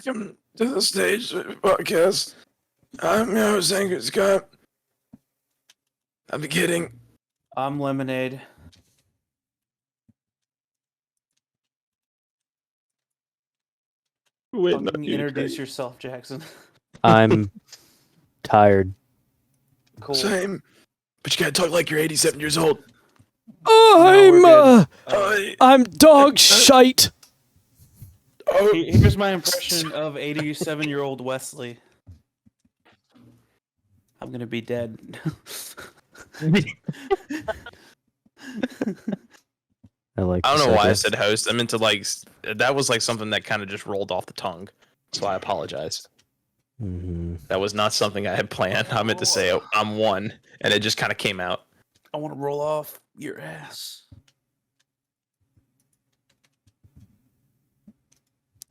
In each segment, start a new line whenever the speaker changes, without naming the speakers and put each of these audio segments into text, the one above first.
Welcome to the Stage Podcast. I'm your host, Angry Scott. I'm beginning.
I'm Lemonade.
Wait,
Fucking introduce yourself, Jackson.
I'm tired.
Cool.
Same. But you gotta talk like you're 87 years old.
I'm dog shite.
Oh,
Here's my impression of 87-year-old Wesley. I'm gonna be dead.
I like.
I don't
the
know why I
subject.
said host. I meant to that was like something that kind of just rolled off the tongue. So I apologize.
Mhm.
That was not something I had planned. I meant to say I'm one, and it just kind of came out.
I want to roll off your ass.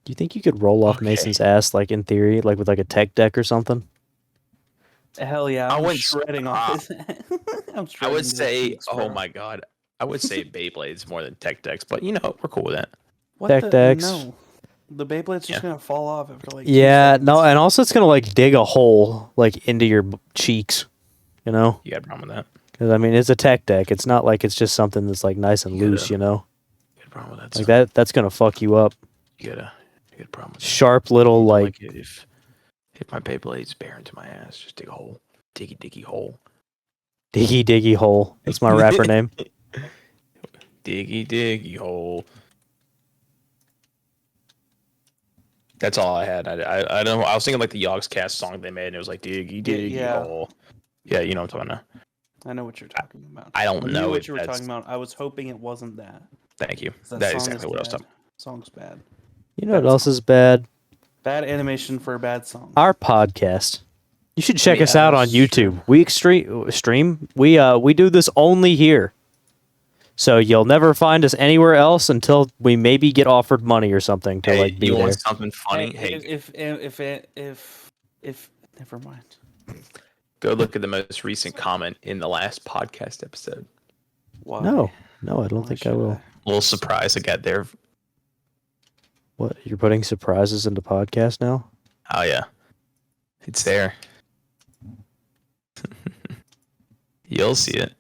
Do you think you could roll off
Okay.
Mason's ass, like in theory, like with like a tech deck or something?
Hell yeah!
I
I'm
wouldn't-
shredding off his. I'm
I
shredding
would
his
say,
cheeks,
oh
bro.
my god, I would say Beyblades more than Tech Decks, but you know we're cool with that.
What
Tech
the-
decks.
No, the Beyblade's just
Yeah.
gonna fall off after like. 2
Yeah, no,
seconds.
and also it's gonna like dig a hole like into your cheeks, you know?
You got a problem with that?
Because I mean, it's a tech deck. It's not like it's just something that's like nice and
You
loose,
gotta-
you know?
You got a problem with that?
Like
son?
that. That's gonna fuck you up.
You got a problem with that?
Sharp little like.
Like if my Beyblades bear into my ass, just dig a hole, diggy hole,
Diggy hole. That's my rapper name.
diggy hole. That's all I had. I don't know. I was thinking like the Yogscast song they made, and it was like diggy
Yeah.
hole. Yeah, you know what I'm talking about.
I know what you're talking about.
I don't
I
know
knew what
if
you were
that's-
talking about. I was hoping it wasn't that.
Thank you.
'Cause
That
song
is exactly what I was
bad.
talking.
Song's bad.
You know what else is bad?
Bad animation for a bad song.
Our podcast. You should check
Yeah,
us out on
that's
YouTube.
true.
We stream. We do this only here. So you'll never find us anywhere else until we maybe get offered money or something to
Hey,
like be
you
there.
want something funny?
Hey,
Hey,
if never mind.
go look at the most recent comment in the last podcast episode.
Why?
No, I don't
Why
think I
should
will.
Little surprise I got there.
What? You're putting surprises into podcast now?
Oh yeah, it's there. You'll see it.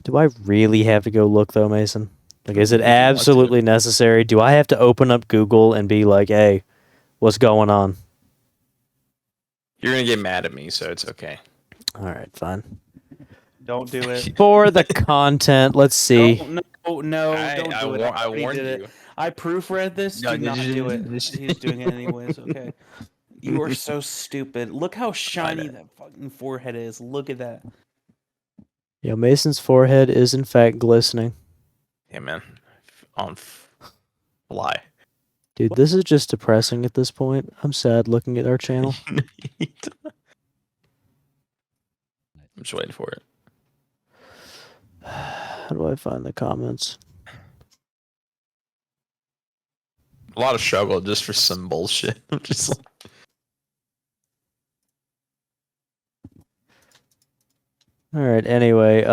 Do I really have to go look though, Mason? Like, is it
If you want to.
absolutely necessary? Do I have to open up Google and be like, "Hey, what's going on?"
You're gonna get mad at me, so it's okay.
All right, fine.
Don't do it.
For the content, let's see.
No, don't do it.
I
already
warned
did
you.
it. I proofread this.
No,
Do not do it.
this-
He's doing it anyways. Okay. You are so stupid. Look how shiny
know.
that fucking forehead is. Look at that.
Yo, Mason's forehead is in fact glistening.
Yeah, man. Fly.
Dude, this is just depressing at this point. I'm sad looking at our channel.
I'm just waiting for it.
How do I find the comments?
A lot of struggle just for some bullshit. I'm just like,
All right, anyway,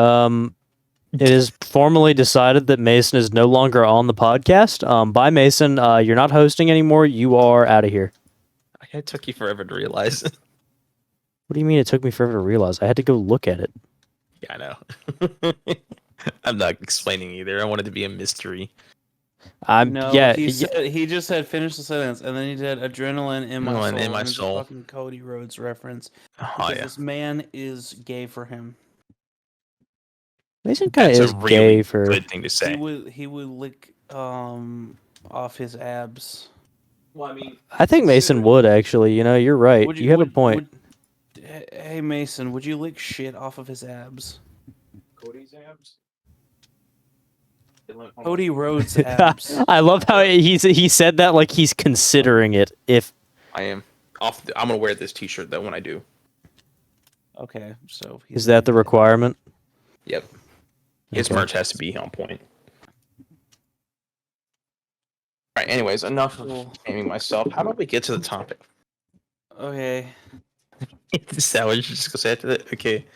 it is formally decided that Mason is no longer on the podcast. Bye, Mason. You're not hosting anymore. You are out of here.
it took you forever to realize.
What do you mean it took me forever to realize? I had to go look at it.
Yeah, I know. I'm not explaining either. I want it to be a mystery.
No,
yeah,
he just said finish the sentence, and then he did adrenaline in my
Adrenaline
soul.
in my
and it's a
soul.
fucking Cody Rhodes reference.
Oh
Because
yeah.
this man is gay for him.
Mason kind
That's
of
a
is
really
gay for.
Good thing to say.
He would lick off his abs.
Well, I mean,
I think Mason would actually. You know, you're right.
Would
You have a point.
Hey Mason, would you lick shit off of his abs?
Cody's abs.
Cody Rhodes abs.
I love how he said that like he's considering it. If
I am. I'm gonna wear this T-shirt though when I do.
Okay, so
is that the requirement?
Yep. His
Okay.
merch has to be on point. All right. Anyways, enough of naming myself. How about we get to the topic?
Okay,
Is that what you just gonna say after that? Okay.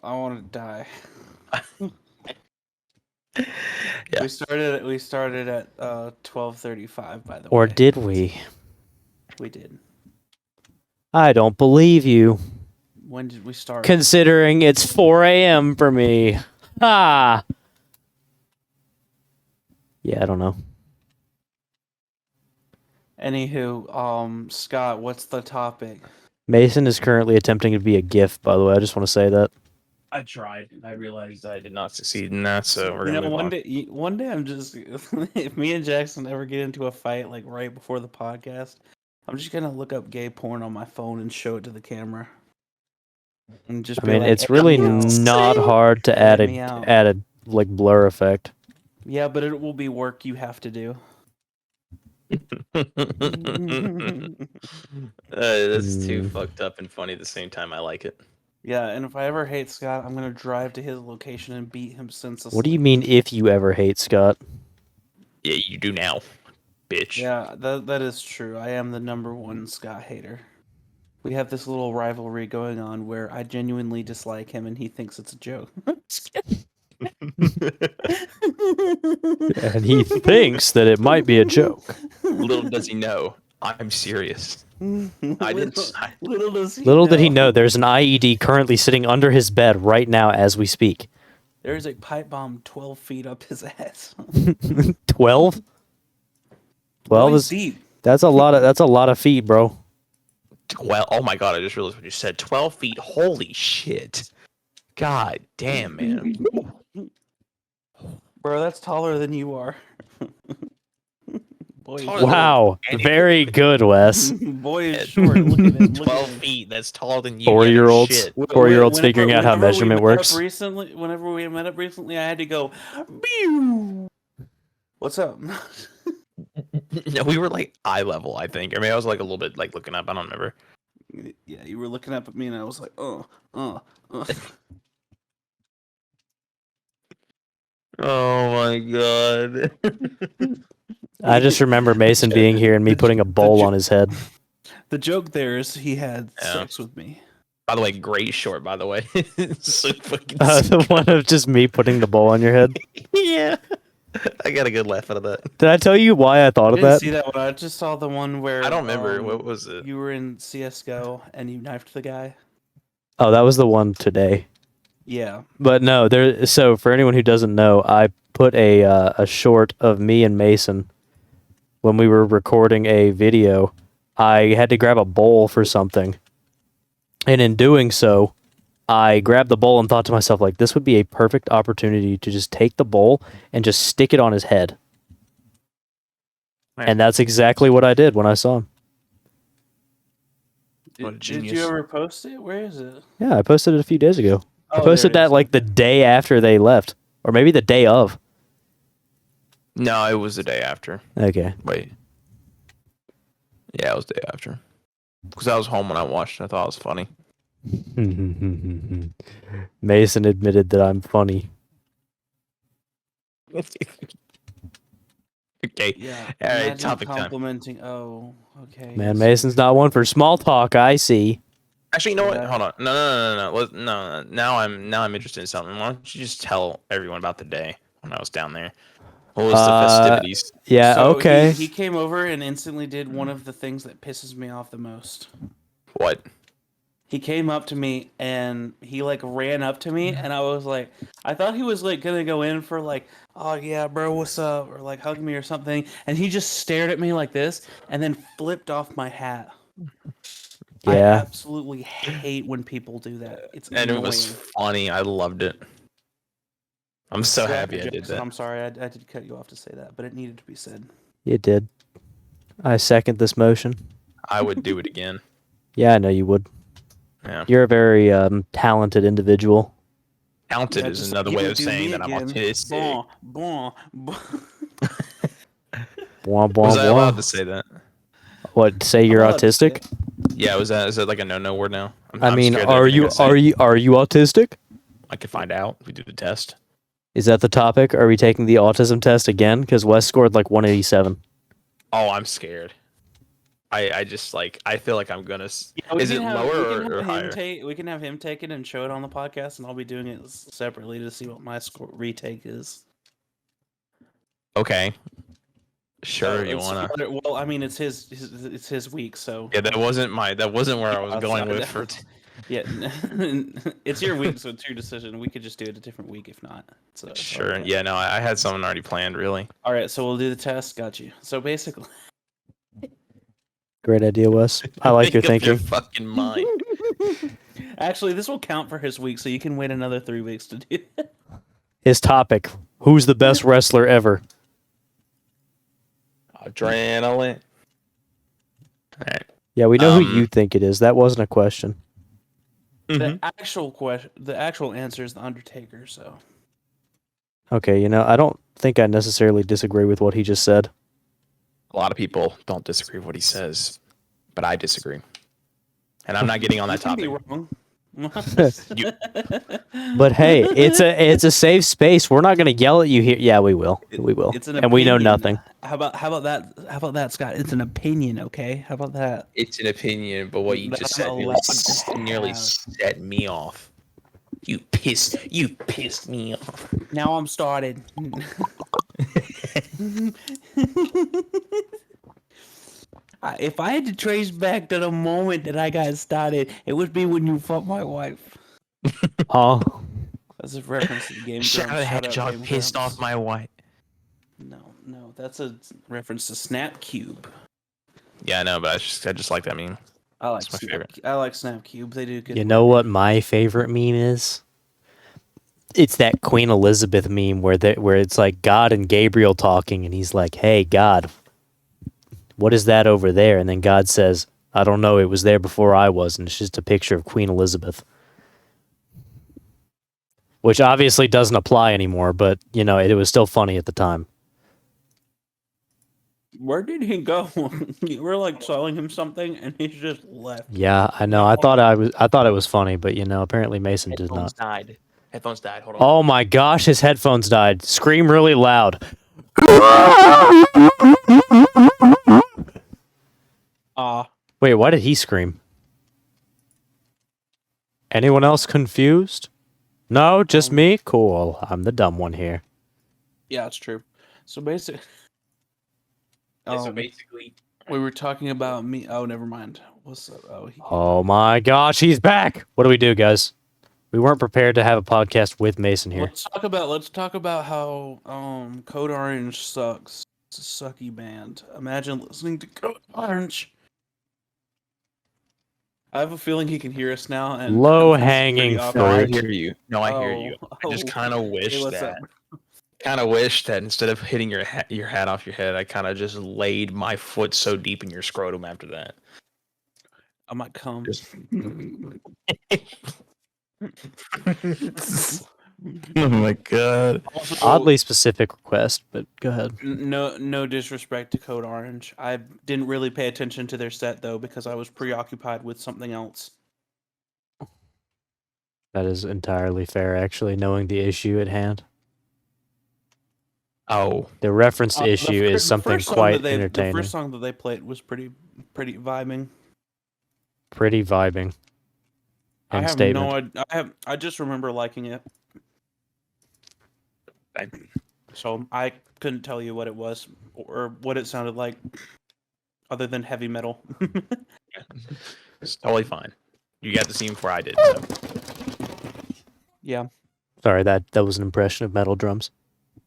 I want to die.
Yeah.
We started at 12:35. By the way,
Or did we?
we did?
I don't believe you.
When did we start?
Considering it's 4 a.m. for me. Ah. Yeah, I don't know.
Anywho, Scott, what's the topic?
Mason is currently attempting to be a GIF, by the way. I just want to say that.
I tried. I realized I did not succeed in that, so we're
You
gonna
know,
move on.
one day I'm just if me and Jackson ever get into a fight like right before the podcast, I'm just gonna look up gay porn on my phone and show it to the camera. And just
I
be
mean,
like,
it's
"Edit
really
me out."
not hard to add
Edit me out.
a like blur effect.
Yeah, but it will be work you have to do.
That's too
Mm.
fucked up and funny at the same time. I like it.
Yeah, and if I ever hate Scott, I'm gonna drive to his location and beat him senseless.
What do you mean if you ever hate Scott?
Yeah, you do now, bitch.
Yeah, that is true. I am the #1 Scott hater. We have this little rivalry going on where I genuinely dislike him and he thinks it's a joke.
And he thinks that it might be a joke.
Little does he know, I'm serious. I didn't.
Little does he
Little did he
know.
know there's an IED currently sitting under his bed right now as we speak.
There's a pipe bomb 12 feet up his ass.
12? 12
Boys
is
deep.
that's a lot of feet, bro.
12. Oh my god! I just realized what you said. 12 feet. Holy shit! God damn, man.
Bro, that's taller than you are. Boy,
Taller than-
Wow. Very good, Wes.
boy is short. Look at him. Look at
12
him.
feet. That's taller than you.
4-year-olds.
Shit.
4-year-olds figuring out how
Whenever we
measurement
met up
works.
Whenever we met up recently, I had to go. Pew! What's up?
No, we were like eye level, I think. I mean, I was like a little bit like looking up. I don't remember.
Yeah, you were looking up at me, and I was like, uh.
Oh my god.
I just remember Mason being here and me putting a bowl on his head.
The joke there is he had
Yeah.
sex with me.
By the way, great short. By the way, so fucking.
The one of just me putting the bowl on your head.
Yeah, I got a good laugh out of that.
Did I tell you why I thought
I
of
didn't
that?
see that one. I just saw the one where
I don't remember what was it.
you were in CS:GO and you knifed the guy.
Oh, that was the one today.
Yeah.
But no, there. So for anyone who doesn't know, I put a short of me and Mason when we were recording a video. I had to grab a bowl for something, and in doing so, I grabbed the bowl and thought to myself, like, this would be a perfect opportunity to just take the bowl and just stick it on his head.
Right.
And that's exactly what I did when I saw him.
What a
Did
genius.
you ever post it? Where is it?
Yeah, I posted it a few days ago. I
Oh,
posted
there it
that
is.
like the day after they left, or maybe the day of.
No, it was the day after.
Okay.
Wait. Yeah, it was the day after. Because I was home when I watched it. I thought it was funny.
Mason admitted that I'm funny.
Okay.
Yeah.
All right,
imagine
topic time.
complimenting. Oh, okay.
Man, Mason's not one for small talk, I see.
Actually, you know what?
Yeah.
Hold on. No. Now I'm interested in something. Why don't you just tell everyone about the day when I was down there? What was the festivities?
Yeah,
So
okay.
He came over and instantly did one of the things that pisses me off the most.
What?
He came up to me and he like ran up to me and I was like, I thought he was like gonna go in for like, oh yeah, bro, what's up? Or like hug me or something. And he just stared at me like this and then flipped off my hat. I
Yeah.
absolutely hate when people do that. It's
And
annoying.
it was funny. I loved it. I'm so
Go
happy
after
I did
Jackson.
that.
I'm sorry, I did cut you off to say that, but it needed to be said.
You did. I second this motion.
I would do it again.
Yeah, I know you would.
Yeah.
You're a very talented individual.
Talented
Yeah,
is
just
another
like,
way
"You
of
do
saying
me
that I'm
again."
autistic.
Bon, bon.
Bwah, bwah,
Was I allowed
bwah.
to say that?
What? Say you're
allowed to say
autistic?
Yeah, is that like a no word now?
I
I'm
mean,
scared that
are
everything
you
I say-
are you autistic?
I could find out. We do the test.
Is that the topic? Are we taking the autism test again? Because Wes scored like 187.
Oh, I'm scared. I just like I feel like I'm gonna.
Yeah, we
Is
can
it
have-
lower
we can
or
have him
higher?
we can have him take it and show it on the podcast, and I'll be doing it separately to see what my score retake is.
Okay. Sure, you
it's
wanna?
Well, I mean, it's his week, so
Yeah, that wasn't where I was
Yeah,
going
so-
with for.
yeah, it's your week, so it's your decision. We could just do it a different week if not. So
Sure.
okay.
Yeah. No, I had something already planned. Really.
All right, so we'll do the test. Got you. So basically,
Great idea, Wes. I like your
Make up
thinking.
fucking mind.
actually, this will count for his week, so you can wait another 3 weeks to do it.
His topic: who's the best wrestler ever?
Adrenaline. All right.
Yeah, we know who
Um,
you think it is. That wasn't a question.
The actual question, the actual answer is the Undertaker. So
Okay, I don't think I necessarily disagree with what he just said.
A lot of people don't disagree with what he says, but I disagree, and I'm not getting on that
you can
topic.
be wrong.
But hey, it's a safe space. We're not gonna yell at you here. Yeah, we will. We will.
It's an
And we know
opinion.
nothing.
How about that? How about that, Scott? It's an opinion, okay? How about that?
It's an opinion, but what you
That
just
I'm
said
allowed to
nearly
have.
set me off. You pissed me off.
Now I'm started. If I had to trace back to the moment that I got started, it would be when you fucked my wife.
Huh?
That's a reference to the game.
Shout out
Grumps. Shout out
Hedgehog
Game
pissed
Grumps.
off my wife.
No, that's a reference to Snap Cube.
Yeah, I know, but I just like that meme.
I like
It's my
Snap,
favorite.
I like Snap Cube. They do good.
You know what my favorite meme is? It's that Queen Elizabeth meme where it's like God and Gabriel talking, and he's like, "Hey, God, what is that over there?" And then God says, "I don't know. It was there before I was," and it's just a picture of Queen Elizabeth, which obviously doesn't apply anymore. But it was still funny at the time.
Where did he go? You were like selling him something, and he just left.
Yeah, I know. I thought it was funny, but apparently Mason did not.
died. Headphones died. Hold on.
Oh my gosh, his headphones died. Scream really loud. Wait, why did he scream? Anyone else confused? No, just me? Cool. I'm the dumb one here.
Yeah, it's true. So basically,
basically,
we were talking about me. Oh, never mind. What's up?
Oh my gosh, he's back. What do we do, guys? We weren't prepared to have a podcast with Mason here.
Let's talk about how Code Orange sucks. It's a sucky band. Imagine listening to Code Orange. I have a feeling he can hear us now. And
Low-hanging
it's pretty
fruit.
No, I
awkward.
hear you. No, I hear you. I just kind of wish
Hey, what's
that.
up?
Kind of wish that instead of hitting your hat off your head, I kind of just laid my foot so deep in your scrotum after that.
I might come.
Oh my god.
Also,
Oddly specific request, but go ahead.
no disrespect to Code Orange. I didn't really pay attention to their set though because I was preoccupied with something else.
That is entirely fair, actually, knowing the issue at hand.
Oh,
The referenced
The
issue is
the
something
first song
quite
that they-
entertaining.
The first song that they played was pretty vibing.
Pretty vibing.
I
End
have
statement.
no idea. I just remember liking it. So I couldn't tell you what it was or what it sounded like, other than heavy metal.
it's totally fine. You got to see him before I did. So.
Yeah.
Sorry, that was an impression of metal drums.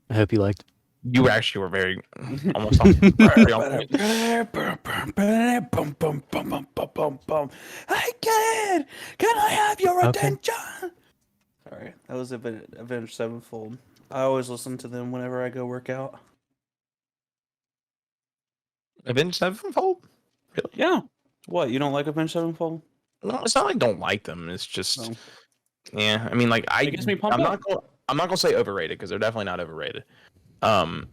I hope you liked.
You actually were very almost on, very on point.
Hey kid, can I have your
Okay.
attention? Sorry, that was Avenged Sevenfold. I always listen to them whenever I go work out.
Avenged Sevenfold? Really?
Yeah. What, you don't like Avenged Sevenfold?
No, it's not like I don't like them. It's just,
No.
yeah. I mean, like
It gets me pumped
I'm
up.
I'm not gonna say overrated because they're definitely not overrated.
Oh,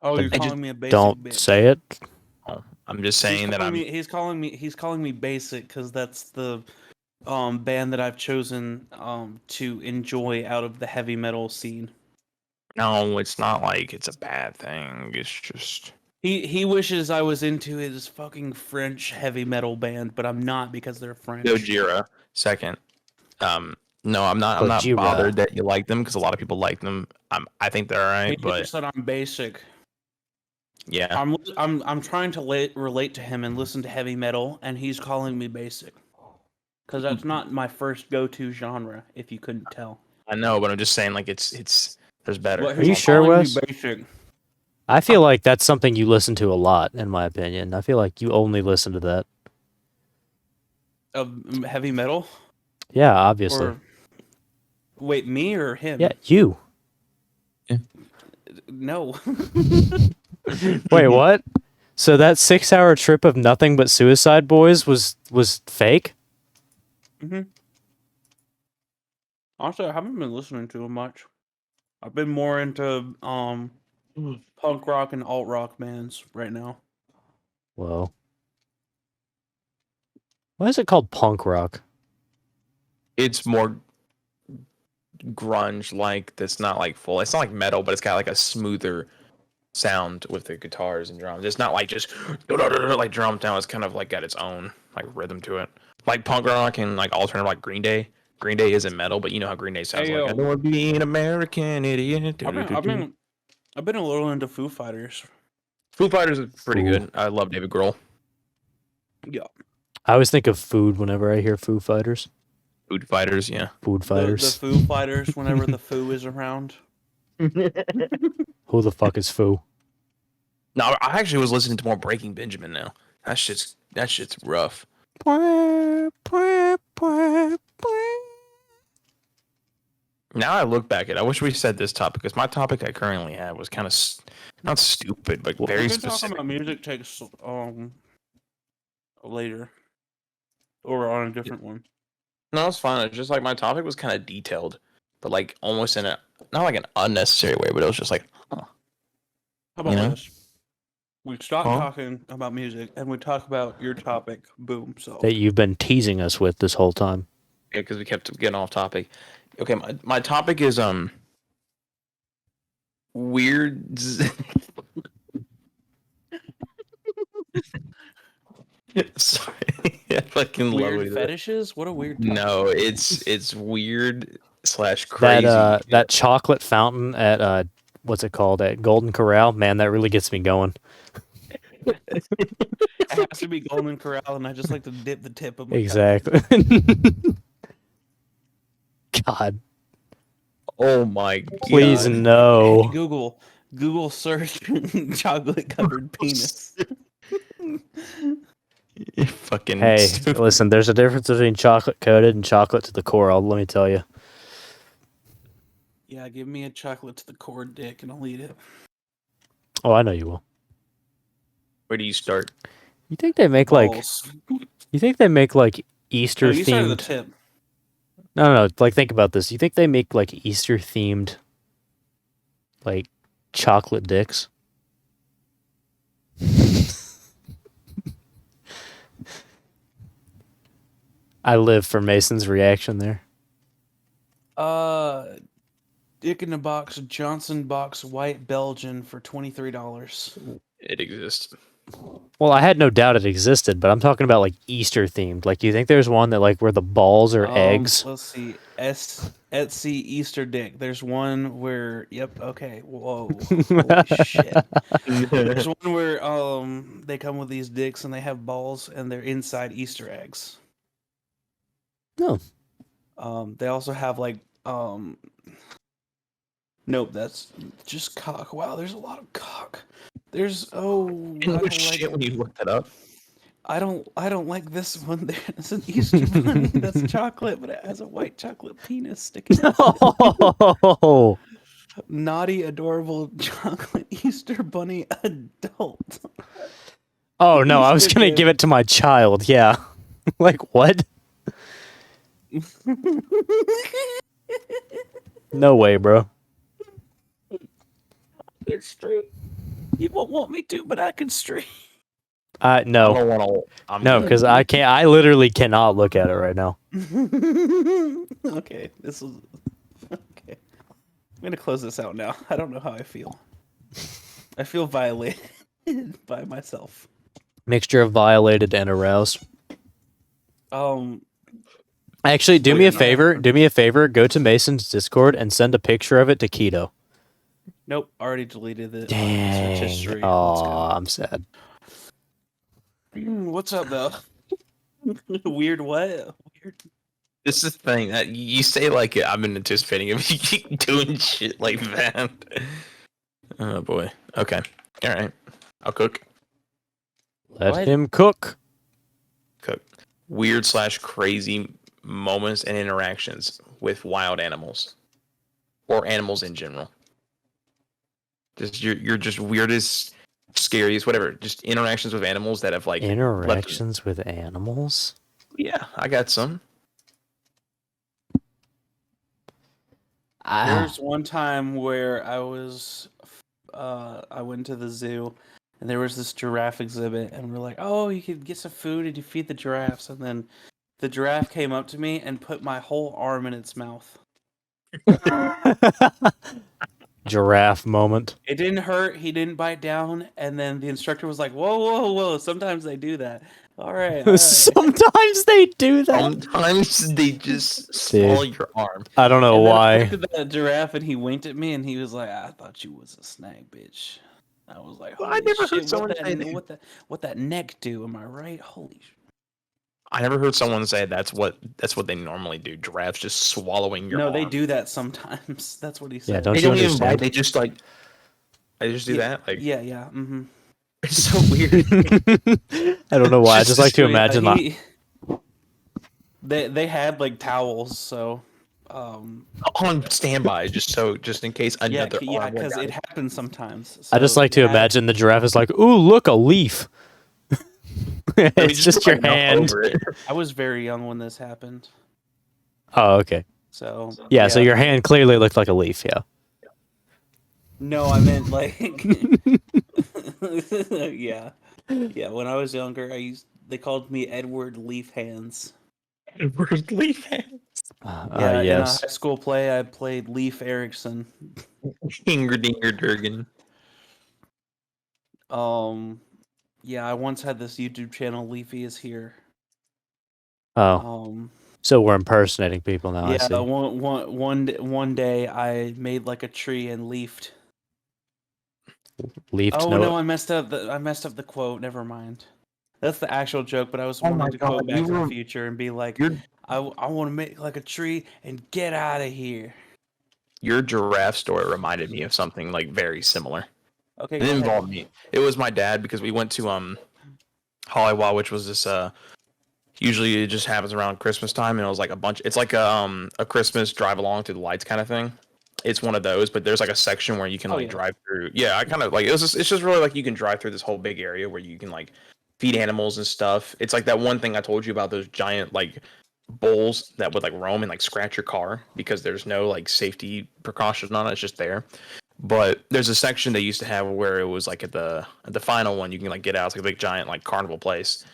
you're
I
calling me a basic
Don't
bitch.
say it.
I'm just saying that
He's calling me basic because that's the band that I've chosen to enjoy out of the heavy metal scene.
No, it's not like it's a bad thing. It's just
He wishes I was into his fucking French heavy metal band, but I'm not because they're French.
Gojira second. No, I'm not. I'm not
Gojira.
bothered that you like them because a lot of people like them. I think they're alright,
He
but
thinks that I'm basic.
yeah,
I'm trying to relate to him and listen to heavy metal, and he's calling me basic. Because that's not my first go-to genre, if you couldn't tell.
I know, but I'm just saying like it's there's better.
But
Are you
he's
sure,
calling
Wes?
me basic.
I feel like that's something you listen to a lot, in my opinion. I feel like you only listen to that.
Of heavy metal?
Yeah, obviously.
Or wait, me or him?
Yeah, you.
No.
Wait, what? So that 6-hour trip of nothing but Suicide Boys was fake?
Honestly, I haven't been listening to him much. I've been more into punk rock and alt rock bands right now.
Whoa. Why is it called punk rock?
It's more grunge like. That's not like full. It's not like metal, but it's got like a smoother sound with the guitars and drums. It's not like just like drum down. It's kind of like got its own like rhythm to it. Like punk rock and like alternative like Green Day. Green Day isn't metal, but you know how Green Day sounds
Hey,
like. I
yo.
don't want to be an American idiot.
I've been a little into Foo Fighters.
Foo Fighters is pretty
Ooh.
good. I love David Grohl.
Yeah.
I always think of food whenever I hear Foo Fighters.
Food Fighters, yeah.
Food
The
Fighters.
Foo Fighters, whenever the Foo is around.
Who the fuck is Foo?
No, I actually was listening to more Breaking Benjamin now. That shit's rough. Now I look back at it, I wish we said this topic because my topic I currently have was kind of not stupid, but very
We can talk
specific.
about music takes later. Or on a different one.
No, it's fine. It's just like my topic was kind of detailed, but like almost in a not like an unnecessary way, but it was just like, huh.
How about
You know?
this? We stop
Huh?
talking about music and we talk about your topic. Boom. So
That you've been teasing us with this whole time.
Yeah, because we kept getting off topic. Okay, my topic is weird. Sorry, I fucking love
weird
it.
fetishes? What a weird topic.
No, it's weird / crazy.
That chocolate fountain at what's it called, at Golden Corral, man, that really gets me going.
It has to be Golden Corral, and I just like to dip the tip of my
Exactly. God,
Oh my god!
please no.
Google search chocolate covered penis.
You fucking
Hey,
stupid.
listen, there's a difference between chocolate coated and chocolate to the core. Let me tell you.
Yeah, give me a chocolate to the core dick, and I'll eat it.
Oh, I know you will.
Where do you start?
You think they make like?
Balls.
You think they make like
No,
Easter
you started the
themed?
tip.
No. Like, think about this. You think they make like Easter themed, like chocolate dicks? I live for Mason's reaction there.
Dick in a box, Johnson box, white Belgian for $23.
It exists.
Well, I had no doubt it existed, but I'm talking about like Easter themed. Like, you think there's one that like where the balls are eggs?
Let's see. Etsy Easter dick. There's one where. Yep. Okay. Whoa. Holy shit. There's one where they come with these dicks and they have balls and they're inside Easter eggs.
No.
They also have like nope, that's just cock. Wow, there's a lot of cock. There's I
You
don't
know shit when you looked that up.
I don't like this one. There's an Easter bunny that's chocolate, but it has a white chocolate penis sticking out.
Oh,
Naughty, adorable chocolate Easter bunny adult.
oh no! I was
Easter
gonna
dick.
give it to my child. Yeah, like what? No way, bro.
They're straight. You won't want me to, but I can straight.
I
No,
don't want to.
no, because I can't. I literally cannot look at it right now.
Okay, this is okay. I'm gonna close this out now. I don't know how I feel. I feel violated by myself.
Mixture of violated and aroused. Actually, do
Oh,
me
yeah,
a
no,
favor.
no.
Do me a favor. Go to Mason's Discord and send a picture of it to Keto.
Nope, already deleted it. Search
Dang.
history. Let's
Oh,
go.
I'm sad.
What's up, though? Weird what? Weird.
This is the thing that you say like I've been anticipating of you keep doing shit like that. Oh boy. Okay. All right. I'll cook.
Let
What?
him cook.
Cook. Weird / crazy moments and interactions with wild animals, or animals in general. Just you're just weirdest, scariest, whatever. Just interactions with animals that have like
Interactions with animals?
Yeah, I got some.
There's one time where I went to the zoo, and there was this giraffe exhibit, and we're like, oh, you could get some food and you feed the giraffes, and then the giraffe came up to me and put my whole arm in its mouth.
Giraffe moment.
It didn't hurt. He didn't bite down, and then the instructor was like, whoa, whoa, whoa! Sometimes they do that. All right, all right.
Sometimes they do that.
Sometimes they just swallow your arm.
I don't know
And then I
why.
looked at the giraffe, and he winked at me, and he was like, "I thought you was a snake, bitch." I was like,
Well,
"Holy
I never heard
shit!
someone
What
say
that,
that.
what that neck do? Am I right? Holy shit!"
I never heard someone say that's what they normally do. Giraffes just swallowing your
No,
arm.
they do that sometimes. That's what he said.
Yeah, don't
They
you
don't even
understand?
bite. They just like. They just do that. Like
Yeah, yeah. Mm-hmm.
it's so weird.
I don't know why. I just like to
So, yeah,
imagine that.
They had like towels, so
On standby, just in case another
yeah,
arm went
because
down.
it happens sometimes.
I just
So
like to
they had-
imagine the giraffe is like, ooh, look, a leaf.
I mean,
It's just
put
your
my mouth
hand.
over it.
I was very young when this happened,
Oh, okay.
so
Yeah, so your hand clearly looked like a leaf, yeah.
No, I meant like yeah. Yeah, when I was younger, they called me Edward Leaf Hands.
Edward Leaf hands.
Yeah, in a
Yes.
high school play I played Leaf Erickson.
Hinger dinger durgan.
Yeah, I once had this YouTube channel, Leafy is Here.
Oh, so we're impersonating people now, I
Yeah,
see.
one day I made like a tree and leafed.
Leafed
Oh
no.
no, I messed up the quote. Never mind. That's the actual joke, but I was
Oh my
wanting to quote
God,
Back
you
to the
were-
Future and be like,
Your
I want to make like a tree and get out of here.
your giraffe story reminded me of something like very similar.
Okay,
It
go
didn't
ahead.
involve me. It was my dad because we went to Hollywood, which was this usually it just happens around Christmas time, and it was like it's like a Christmas drive along through the lights kind of thing. It's one of those, but there's like a section where you can
Oh,
like
yeah.
drive through. Yeah, I kind of like it's just really like you can drive through this whole big area where you can like feed animals and stuff. It's like that one thing I told you about, those giant like bulls that would like roam and like scratch your car because there's no like safety precautions on it. It's just there. But there's a section they used to have where it was like at the final one you can like get out. It's like a big giant like carnival place,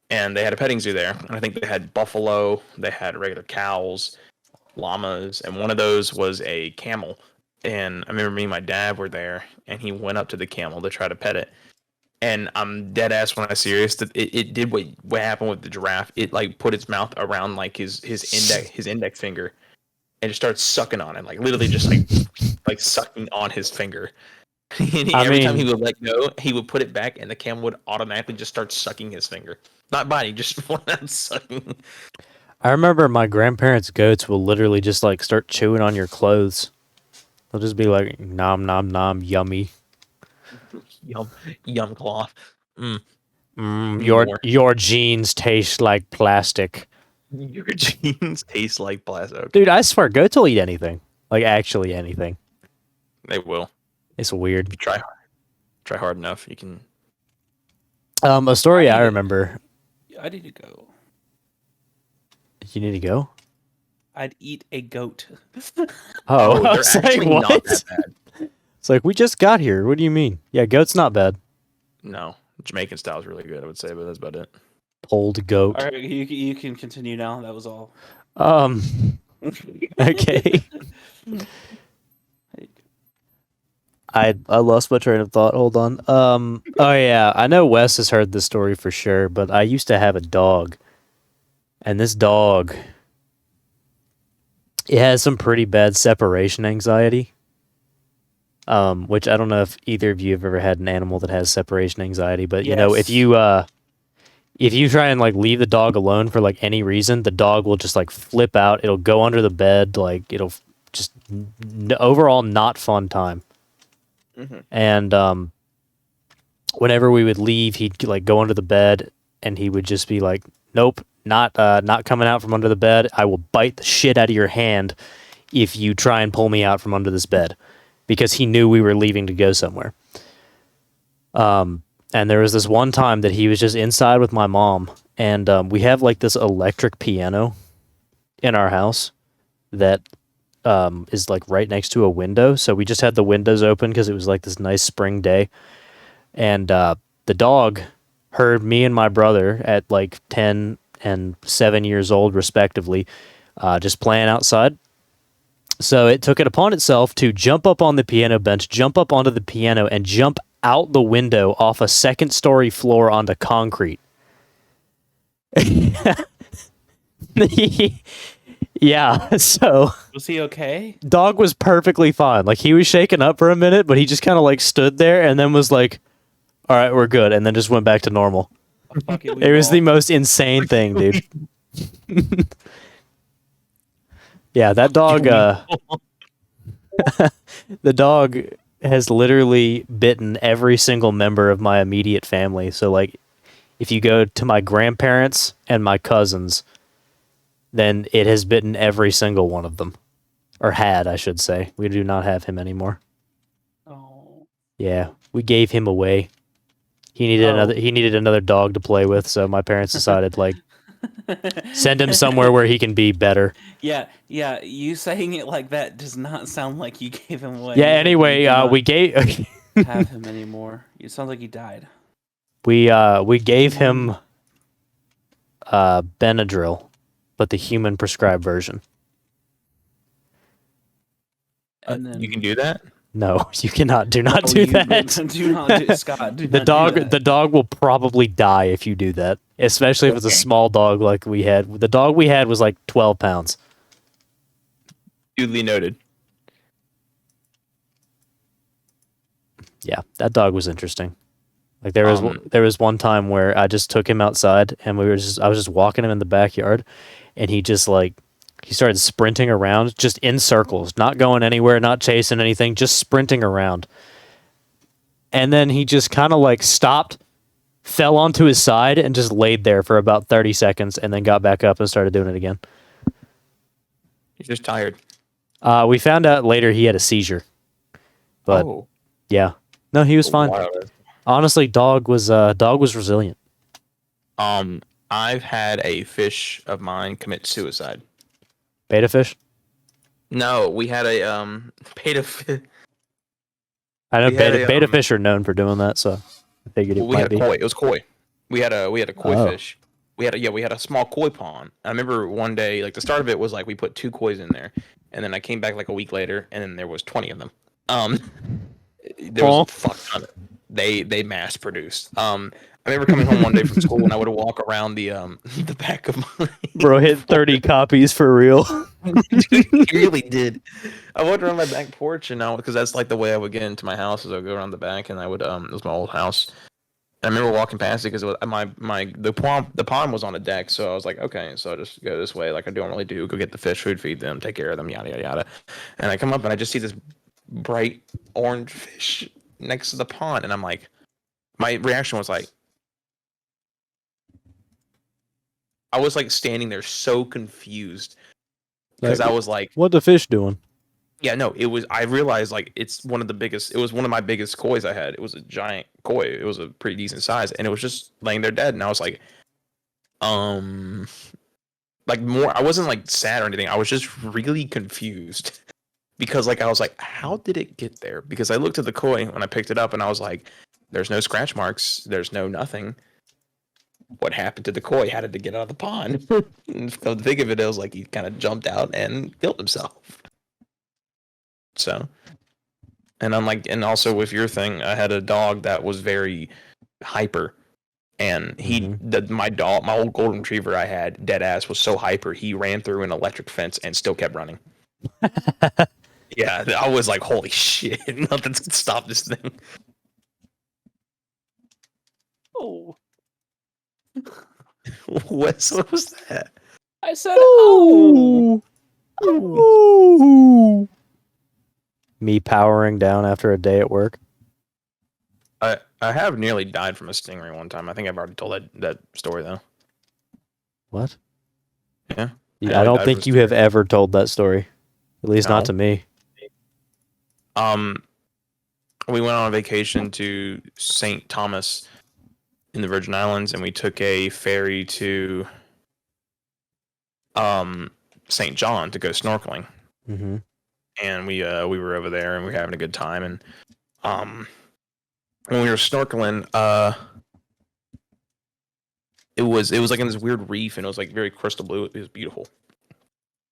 and they had a petting zoo there. And I think they had buffalo, they had regular cows, llamas, and one of those was a camel. And I remember me and my dad were there, and he went up to the camel to try to pet it. And I'm dead ass when I serious that it did what happened with the giraffe. It like put its mouth around like his index finger, and just started sucking on it, like literally just like sucking on his finger. And every time he would let go, he would put it back, and the camel would automatically just start sucking his finger, not biting, just sucking.
I remember my grandparents' goats will literally just like start chewing on your clothes. They'll just be like, nom, nom, nom, yummy.
Yum cloth.
Your jeans taste like plastic.
Your jeans taste like plastic.
Dude, I swear, goats will eat anything. Like, actually anything.
They will.
It's weird.
If you try hard enough, you can.
A story I remember.
I need to go.
You need to go?
I'd eat a goat.
Oh, I
they're
was like,
actually not
what?
that bad.
It's like, we just got here. What do you mean? Yeah, goat's not bad.
No, Jamaican style is really good, I would say, but that's about it.
Pulled goat.
All right, you can continue now. That was all.
Okay. I lost my train of thought. Hold on. Oh yeah, I know Wes has heard this story for sure, but I used to have a dog. And this dog It has some pretty bad separation anxiety. Which I don't know if either of you have ever had an animal that has separation anxiety, but you know, if you try and like leave the dog alone for like any reason, the dog will just like flip out. It'll go under the bed, like it'll just overall not fun time. And whenever we would leave, he'd like go under the bed, and he would just be like, "Nope, not coming out from under the bed. I will bite the shit out of your hand if you try and pull me out from under this bed," because he knew we were leaving to go somewhere. And there was this one time that he was just inside with my mom, and we have like this electric piano in our house that is like right next to a window. So we just had the windows open because it was like this nice spring day. And the dog heard me and my brother at like 10 and 7 years old, respectively, just playing outside. So it took it upon itself to jump up on the piano bench, jump up onto the piano, and jump out the window off a second-story floor onto concrete. Yeah, so
Was he okay?
dog was perfectly fine. Like, he was shaken up for a minute, but he just kind of like stood there and then was like, "All right, we're good," and then just went back to normal.
Fuck it, we
It was the
all-
most insane thing, dude. Yeah, that dog. The dog has literally bitten every single member of my immediate family. So, like, if you go to my grandparents and my cousins, then it has bitten every single one of them, or had, I should say. We do not have him anymore.
Oh.
Yeah, we gave him away. He needed
Oh.
another dog to play with, so my parents decided like send him somewhere where he can be better.
Yeah, you saying it like that does not sound like you gave him away.
Yeah,
You
anyway,
do not
we gave
have him anymore. It sounds like he died.
we gave him Benadryl, but the human prescribed version.
And then
You can do that.
No, you cannot. Do not
Oh,
do
you-
that.
Do not do Scott. Do
The
not do
dog
that.
the dog will probably die if you do that, especially if it's a
Okay.
small dog like we had. The dog we had was like 12 pounds.
Duly noted.
Yeah, that dog was interesting. Like there was one time where I just took him outside and I was just walking him in the backyard, and he just like he started sprinting around just in circles, not going anywhere, not chasing anything, just sprinting around. And then he just kind of like stopped, fell onto his side, and just laid there for about 30 seconds, and then got back up and started doing it again.
You're just tired.
We found out later he had a seizure, but
oh,
yeah, no, he was fine.
wow.
Honestly, dog was resilient.
I've had a fish of mine commit suicide.
Beta fish.
No, we had a beta.
I know
We had
beta
a,
fish are known for doing that, so I figured it
Well, we
might
had
be.
koi. It was koi. We had a koi
Oh.
fish. We had a small koi pond. I remember one day, like the start of it was like we put 2 kois in there, and then I came back like a week later, and then there was 20 of them. There was a fuck ton of they mass produced. I remember coming home one day from school and I would walk around the the back of my
Bro hit 30 copies for real.
Dude, he really did. I walked around my back porch and now because that's like the way I would get into my house is I would go around the back and I would it was my old house. And I remember walking past it because it was the pond was on a deck, so I was like, okay, so I just go this way like I don't really do. Go get the fish, food, feed them, take care of them, yada yada yada. And I come up and I just see this bright orange fish next to the pond, and I'm like, my reaction was like, I was like standing there so confused because I was like,
What the fish doing?
yeah, no, it was. I realized like it's one of the biggest. It was one of my biggest kois I had. It was a giant koi. It was a pretty decent size, and it was just laying there dead. And I was like more. I wasn't like sad or anything. I was just really confused because like I was like, how did it get there? Because I looked at the koi when I picked it up, and I was like, there's no scratch marks. There's no nothing. What happened to the koi? How did it get out of the pond? And so to think of it, it was like he kind of jumped out and killed himself. So, and also with your thing, I had a dog that was very hyper, and my old golden retriever I had, dead ass, was so hyper he ran through an electric fence and still kept running. Yeah, I was like, holy shit, nothing's gonna stop this thing.
Oh,
What was that?
I said, oh.
Ooh. Me powering down after a day at work.
I have nearly died from a stingray one time. I think I've already told that story though.
What?
Yeah.
I
nearly
don't
died
think
from a
you have
stingray.
ever told that story. At least not
No.
to me.
We went on a vacation to St. Thomas in the Virgin Islands, and we took a ferry to St. John to go snorkeling.
Mm-hmm.
And we were over there and we were having a good time. And when we were snorkeling, it was like in this weird reef, and it was like very crystal blue. It was beautiful,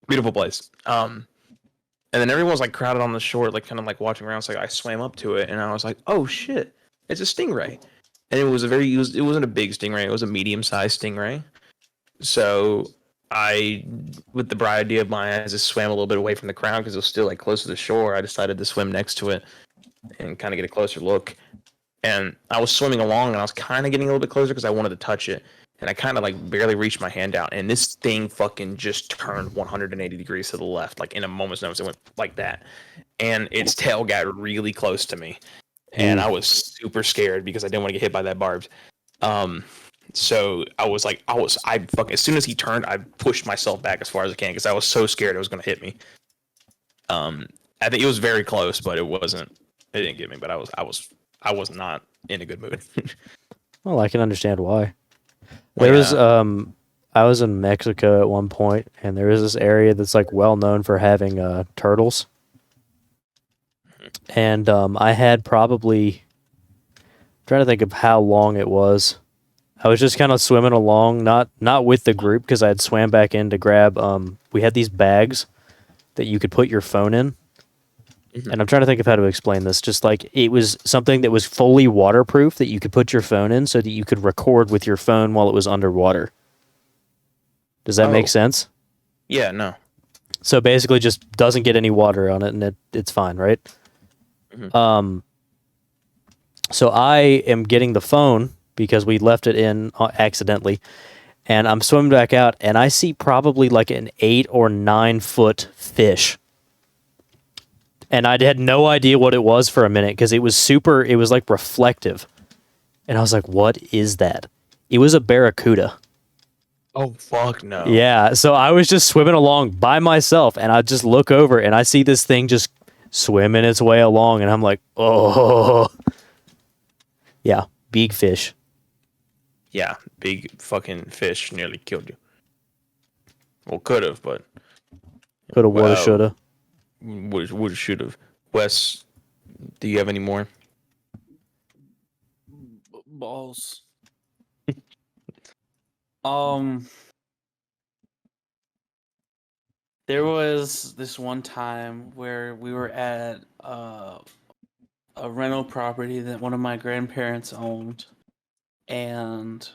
beautiful place. And then everyone was like crowded on the shore, like kind of like watching around. So I swam up to it, and I was like, "Oh shit, it's a stingray!" And it was it wasn't a big stingray; it was a medium-sized stingray. So I, with the bright idea of my eyes, just swam a little bit away from the crowd because it was still like close to the shore. I decided to swim next to it and kind of get a closer look. And I was swimming along, and I was kind of getting a little bit closer because I wanted to touch it. And I kind of like barely reached my hand out, and this thing fucking just turned 180 degrees to the left, like in a moment's notice. It went like that, and its tail got really close to me, and I was super scared because I didn't want to get hit by that barbed. So I fucking, as soon as he turned, I pushed myself back as far as I can because I was so scared it was gonna hit me. I think it was very close, but it wasn't. It didn't get me, but I was not in a good mood.
Well, I can understand why.
Well,
There was
yeah.
I was in Mexico at one point, and there is this area that's like well known for having turtles. And I had probably trying to think of how long it was. I was just kind of swimming along, not with the group because I had swam back in to grab. We had these bags that you could put your phone in,
Mhm.
and I'm trying to think of how to explain this. Just like it was something that was fully waterproof that you could put your phone in, so that you could record with your phone while it was underwater. Does that make
Oh,
sense?
yeah, no.
So basically, just doesn't get any water on it, and it's fine, right?
Mhm.
So I am getting the phone because we left it in accidentally, and I'm swimming back out, and I see probably like an 8 or 9 foot fish, and I had no idea what it was for a minute because it was super. It was like reflective, and I was like, "What is that?" It was a barracuda.
Oh fuck no.
Yeah, so I was just swimming along by myself, and I just look over and I see this thing just swimming its way along, and I'm like, "Oh, yeah, big fish."
Yeah, big fucking fish nearly killed you. Well, could have, but
Coulda, woulda,
well,
shoulda.
would should have. Wes, do you have any more?
Balls. Um, there was this one time where we were at a rental property that one of my grandparents owned, and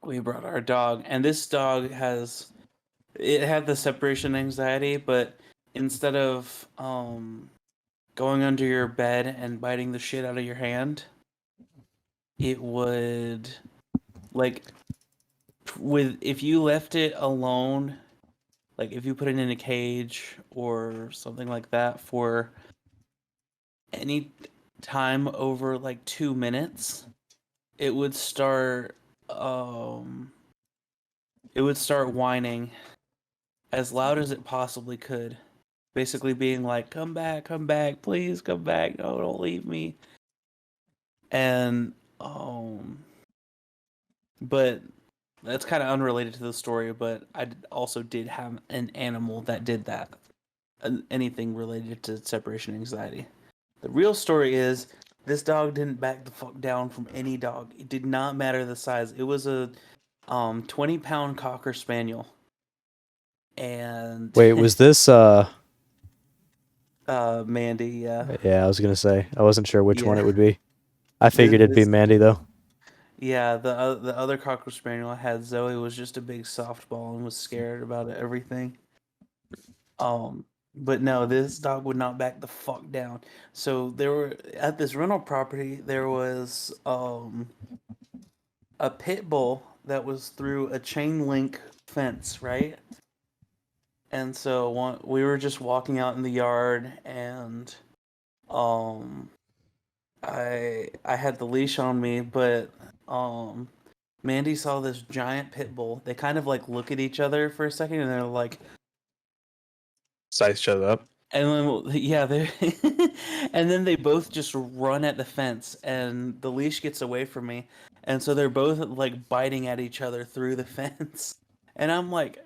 we brought our dog. And this dog had the separation anxiety, but instead of going under your bed and biting the shit out of your hand, it would like if you left it alone, like if you put it in a cage or something like that for any time over like 2 minutes, it would start um it would start whining as loud as it possibly could, basically being like, come back, please come back, no, don't leave me. And but that's kind of unrelated to the story, but also did have an animal that did that. Anything related to separation anxiety. The real story is this dog didn't back the fuck down from any dog. It did not matter the size. It was a 20-pound cocker spaniel. And
Wait, was this
Mandy, yeah.
yeah, I was gonna say. I wasn't sure which one
Yeah.
it would be. I figured it'd be
This
Mandy though.
Yeah, the other cocker spaniel I had, Zoe, was just a big softball and was scared about everything. But no, this dog would not back the fuck down. So there were at this rental property there was a pit bull that was through a chain link fence, right? And so we were just walking out in the yard, and um I had the leash on me, but Mandy saw this giant pit bull. They kind of like look at each other for a second, and they're like,
Size each other up.
and then yeah, they and then they both just run at the fence, and the leash gets away from me, and so they're both like biting at each other through the fence, and I'm like,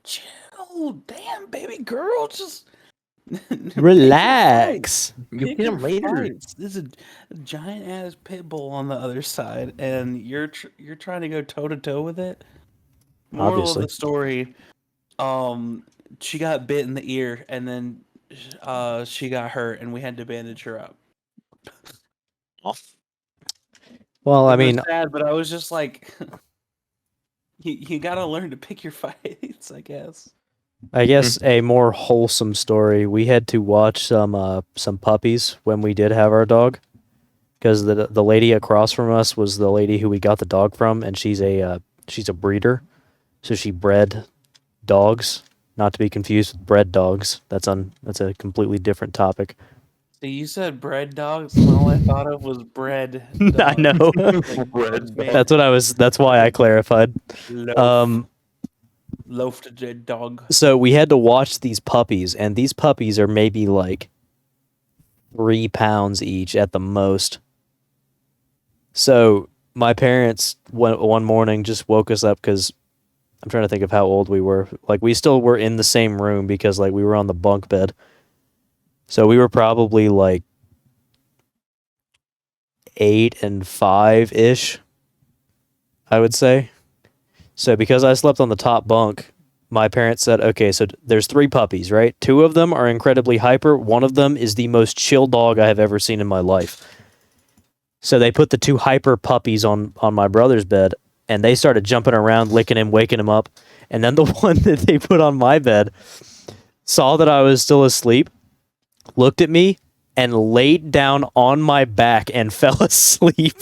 chill, damn, baby girl, just
Relax.
You
Pick
get
your
them later.
fights. There's a giant ass pit bull on the other side, and you're trying to go toe to toe with it. Moral
Obviously.
of the story: she got bit in the ear, and then she got hurt, and we had to bandage her up.
Well, I
It was
mean,
sad, but I was just like, you gotta learn to pick your fights, I guess.
I guess a more wholesome story. We had to watch some puppies when we did have our dog, because the lady across from us was the lady who we got the dog from, and she's a breeder, so she bred dogs, not to be confused with bred dogs. That's a completely different topic.
So you said bread dogs, and all I thought of was bread.
I
dogs.
know.
Bread.
That's why I clarified.
Loafed dog.
So we had to watch these puppies, and these puppies are maybe like 3 pounds each at the most. So my parents one morning just woke us up because I'm trying to think of how old we were. Like, we still were in the same room because like we were on the bunk bed. So we were probably like 8 and 5-ish, I would say. So because I slept on the top bunk, my parents said, okay, so there's 3 puppies, right? 2 of them are incredibly hyper. One of them is the most chill dog I have ever seen in my life. So they put the 2 hyper puppies on my brother's bed, and they started jumping around, licking him, waking him up. And then the one that they put on my bed saw that I was still asleep, looked at me, and laid down on my back and fell asleep.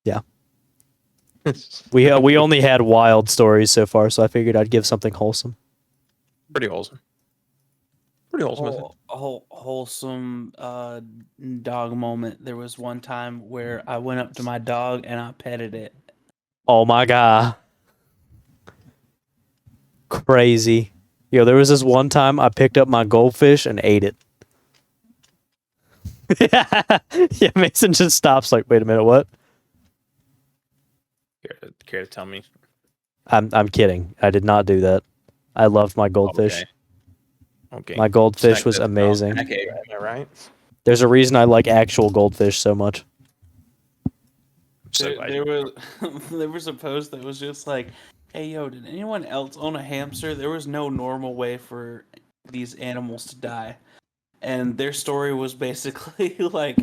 Yeah. We only had wild stories so far, so I figured I'd give something wholesome.
Pretty wholesome. Pretty wholesome. Isn't it?
Wholesome dog moment. There was one time where I went up to my dog and I petted it.
Oh my god. Crazy. Yo, there was this one time I picked up my goldfish and ate it. Yeah, Mason just stops like, wait a minute, what?
Care to tell me?
I'm kidding. I did not do that. I loved my goldfish.
Okay.
My goldfish
Snack
was
that-
amazing.
Okay, am I right?
There's a reason I like actual goldfish so much.
I'm so glad
There
you-
was there was a post that was just like, "Hey yo, did anyone else own a hamster? There was no normal way for these animals to die." And their story was basically like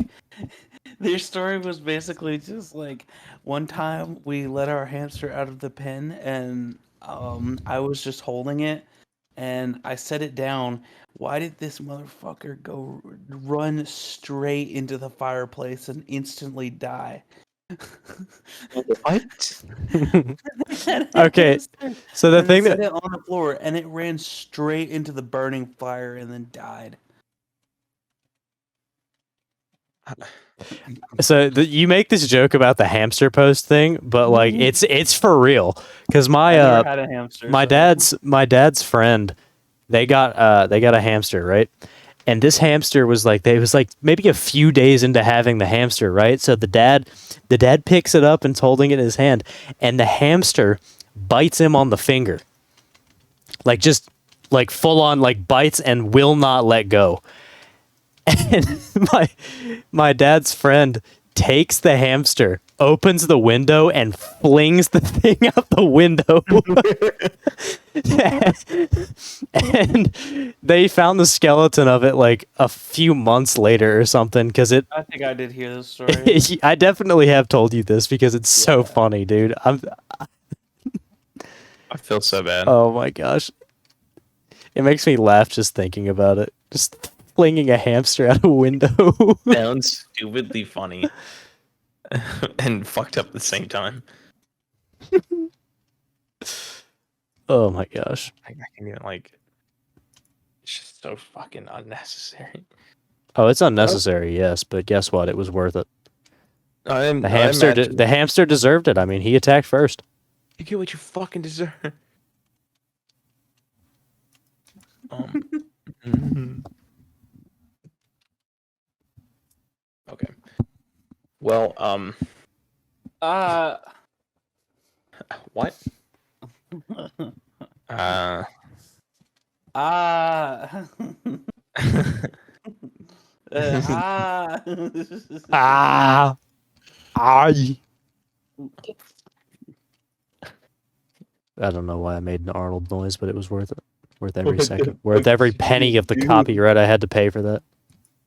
just like, one time we let our hamster out of the pen, and I was just holding it, and I set it down. Why did this motherfucker go run straight into the fireplace and instantly die?
What?
Okay, so the thing
set
that
it on the floor, and it ran straight into the burning fire and then died.
you make this joke about the hamster post thing, but like it's for real. Because
I
my
never had a hamster.
my
so-
dad's friend, they got a hamster, right? And this hamster was like maybe a few days into having the hamster, right? So the dad picks it up and's holding it in his hand, and the hamster bites him on the finger. Like, just like full on, like, bites and will not let go. And my dad's friend takes the hamster, opens the window, and flings the thing out the window. And they found the skeleton of it like a few months later or something, because
I think I did hear this story.
I definitely have told you this because it's so funny, dude.
I feel so bad.
Oh my gosh. It makes me laugh just thinking about it. Just flinging a hamster out a window.
Sounds stupidly funny and fucked up at the same time.
Oh my gosh.
I can't even like. It's just so fucking unnecessary.
Oh, it's unnecessary, yes, but guess what? It was worth it. The
imagine-
the hamster deserved it. I mean, he attacked first.
You get what you fucking deserve. Okay. Well, what?
Ah. Ah.
Ah. I don't know why I made an Arnold noise, but it was worth it. Worth every second. Worth every penny of the copyright I had to pay for that.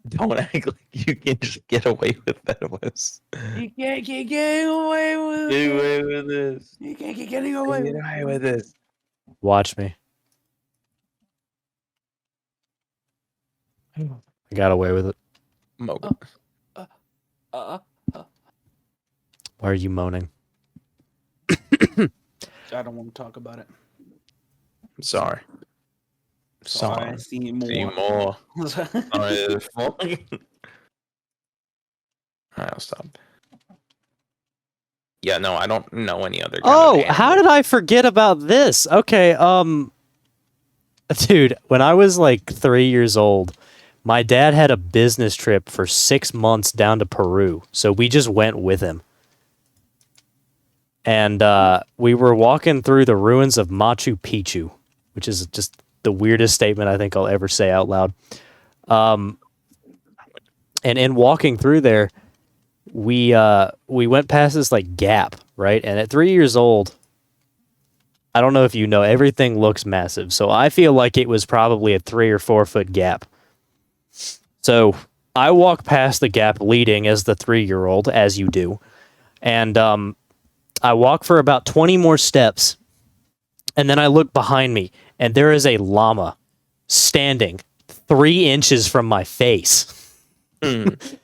Don't act like you can just get away with that, Wes.
You can't keep getting away with
Get
it.
away with this.
You can't keep getting away
Get
with
away with this.
Watch me. I got away with it.
Moke.
it.
Why are you moaning?
I don't want to talk about it.
I'm sorry.
Sorry, I
Sorry.
see more.
See more. Sorry, there's more. Alright, I'll stop. Yeah, no, I don't know any other.
Oh, how did I forget about this? Okay, dude, when I was like 3 years old, my dad had a business trip for 6 months down to Peru, so we just went with him. And we were walking through the ruins of Machu Picchu, which is just the weirdest statement I think I'll ever say out loud. And in walking through there, we went past this like gap, right? And at 3 years old, I don't know if you know, everything looks massive. So I feel like it was probably a 3 or 4 foot gap. So I walk past the gap leading as the 3-year-old, as you do. And I walk for about 20 more steps. And then I look behind me, and there is a llama standing 3 inches from my face.
Mm.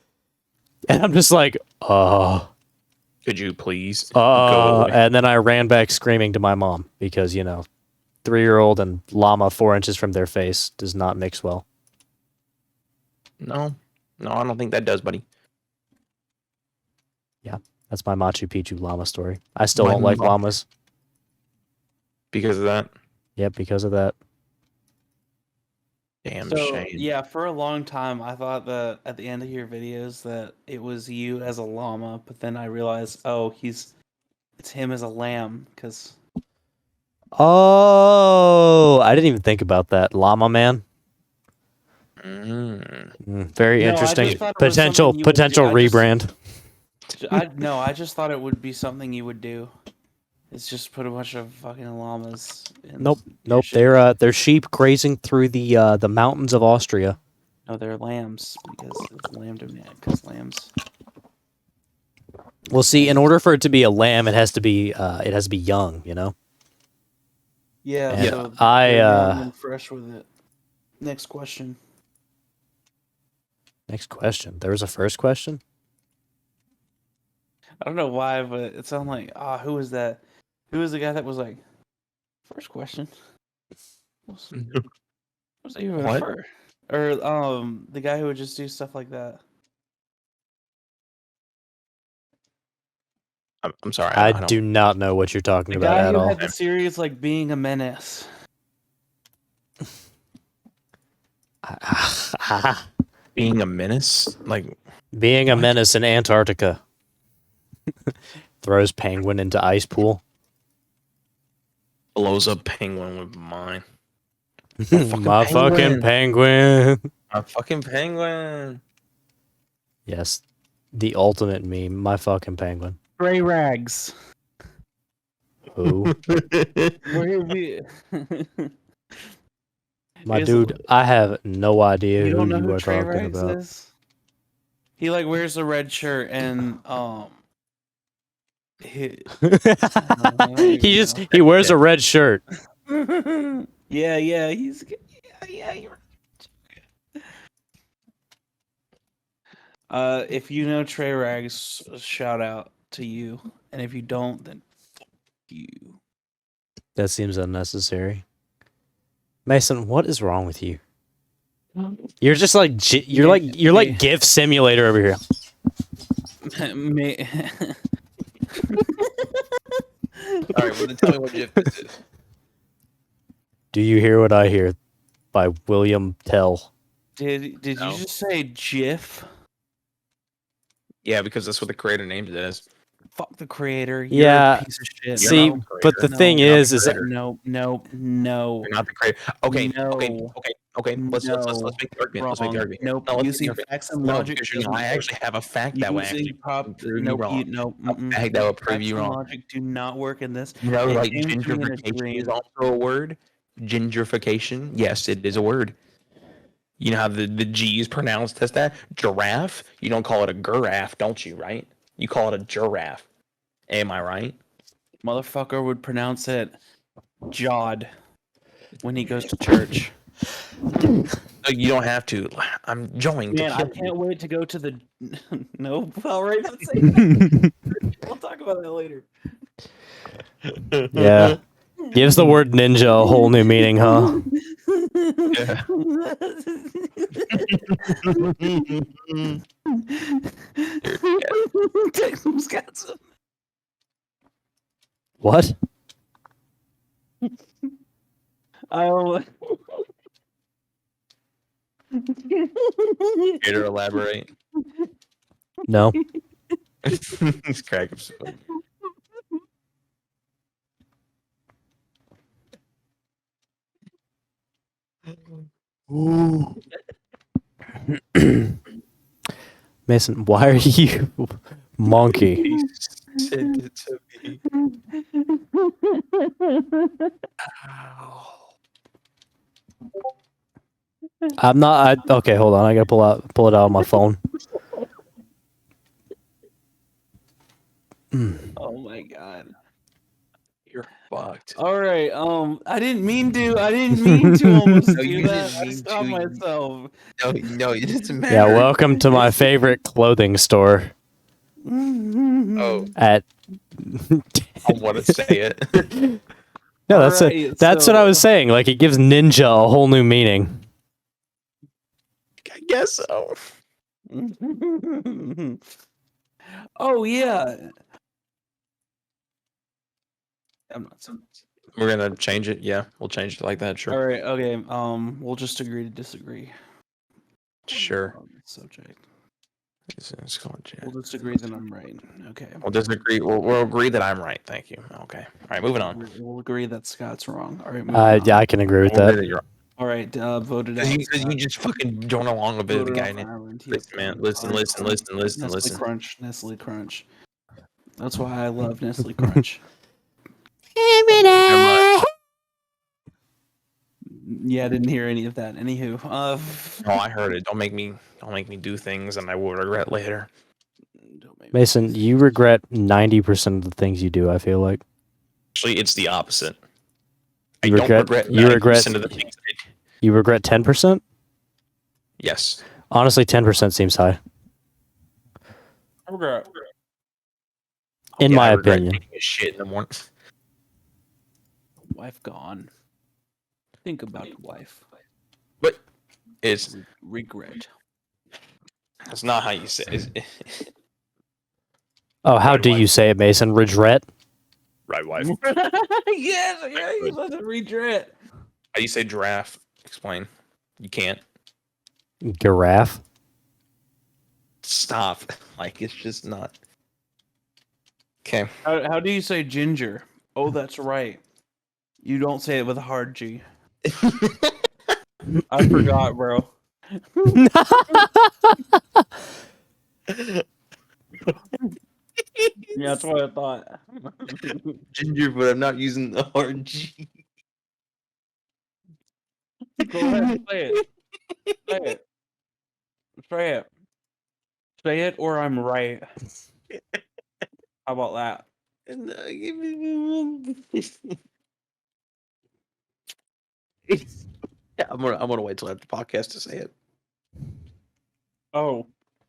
And I'm just like,
Could you please go away?
and then I ran back screaming to my mom because, 3-year-old and llama 4 inches from their face does not mix well.
No, I don't think that does, buddy.
That's my Machu Picchu llama story. I still
My
don't like
mom-
llamas.
Because of that.
Yep, because of that.
Damn
So
shame.
yeah, for a long time I thought that at the end of your videos that it was you as a llama, but then I realized, it's him as a lamb because
Oh, I didn't even think about that. Llama man. Very
No, I
interesting.
just thought it was
Potential
something you would do.
potential
I just-
rebrand.
I just thought it would be something you would do. It's just put a bunch of fucking llamas. In
Nope,
your
nope.
shit.
They're sheep grazing through the mountains of Austria.
No, they're lambs because it's lamb to man. Because lambs.
Well, see, in order for it to be a lamb, it has to be young.
Yeah,
And
so
I,
they're young and fresh with it. Next question.
Next question. There was a first question.
I don't know why, but it sounded like who was that? Who was the guy that was like first question? Was even
What?
first? Or the guy who would just do stuff like that.
I'm sorry.
I
don't-
do not know what you're talking
The
about
guy
at
who
all.
had the series like being a menace.
Being a menace, like
Being a menace in Antarctica. Throws penguin into ice pool.
blows a penguin with mine.
My fucking penguin.
A fucking penguin.
Yes, the ultimate meme. My fucking penguin.
Gray rags.
Who?
Where we?
My
Is-
dude, I have no idea
You
who
don't know
you
who
are
Trey
talking
Rags
about.
is? He like wears a red shirt and he
He wears a red shirt.
yeah, he's
Yeah, you're.
If you know Trey Rags, shout out to you, and if you don't, then fuck you.
That seems unnecessary. Mason, what is wrong with you? You're just like you're like GIF simulator over here.
All right, well then tell me what GIF this is.
Do you hear what I hear? By William Tell.
Did
No.
you just say GIF?
Yeah, because that's what the creator named it as.
Fuck the creator. You're
Yeah,
a piece of shit.
See,
not the
but the
creator.
thing
No,
is
not the
that
creator.
no.
You're not the creator. Okay, okay,
No.
okay. Let's
No.
make the argument. Let's make the
Wrong.
argument.
Nope.
No, let's make the
Using
argument.
facts and
No,
logic.
because
doesn't
I
work.
actually have a fact that will
Using
actually
prop.
prove you
Nope.
wrong.
No.
A fact that will prove
Facts
you
and
wrong.
logic do not work in this.
You know,
It
like
came to me in a
gentrification
dream.
is also a word. Gentrification, yes, it is a word. You know how the G is pronounced as that? Giraffe? You don't call it a giraffe, don't you, right? You call it a giraffe. Am I right?
Motherfucker would pronounce it Jod when he goes to church.
No, you don't have to. I'm going
Man,
to
I
kill you.
can't wait to go to the. No, all right, not saying that. We'll talk about that later.
yeah, gives the word ninja a whole new meaning, huh?
Yeah.
Take some scats.
What?
I
Care to elaborate?
No.
He's cracking.
Mason, why are you monkey?
He said it to me. Ow.
I'm not. Okay, hold on. I gotta pull it out on my phone.
Oh my god.
You're fucked.
All right. I didn't mean to almost
No,
do
you
that.
didn't
I
mean
stopped
to.
myself.
No, it doesn't matter.
Yeah, welcome to my favorite clothing store.
Oh,
At
I want to say it.
no, that's
Alright,
that's what I was saying. Like it gives ninja a whole new meaning.
I guess so.
Oh yeah. I'm not saying.
We're gonna change it. Yeah, we'll change it like that. Sure.
All right. Okay. We'll just agree to disagree.
Sure.
On this subject.
It's called Jan.
We'll just agree that I'm right. Okay.
We'll disagree. We'll agree that I'm right. Thank you. Okay. All right, moving on.
We'll agree that Scott's wrong. All right. moving
Yeah,
on.
I can agree with
We'll agree
that.
that you're
All right. Voted out.
Because you just fucking don't along a bit of the
Voted
guy.
off Ireland. He
Listen,
has
man.
voted
Listen.
Nestle
Listen.
Crunch. Nestle Crunch. That's why I love Nestle Crunch. Yeah, I didn't hear any of that. Anywho,
No, I heard it. Don't make me do things and I will regret later.
don't make me-
Mason, you regret 90% of the things you do. I feel like
Actually, it's the opposite.
You
I don't
regret-
regret
you
90%
regret-
of the things I did.
you regret 10%.
Yes.
Honestly, 10% seems high,
I regret.
in
Yeah,
my
I regret
opinion.
taking a shit in the morning.
Wife gone. Think about the wife.
But it's
Regret.
that's not how you say it.
Oh, how
Right
do
wife.
you say it, Mason? Regret?
Right, wife.
Yes, yeah, you let it regret.
How do you say giraffe? Explain. You can't.
Giraffe?
Stop. Like, it's just not. Okay.
How do you say ginger? Oh, that's right. You don't say it with a hard G. I forgot, bro. Yeah, that's what I thought.
Ginger, but I'm not using the hard G.
Go ahead, say it. Say it. Say it. Say it, or I'm right. How about that?
Yeah, I'm gonna wait till after the podcast to say it.
Oh,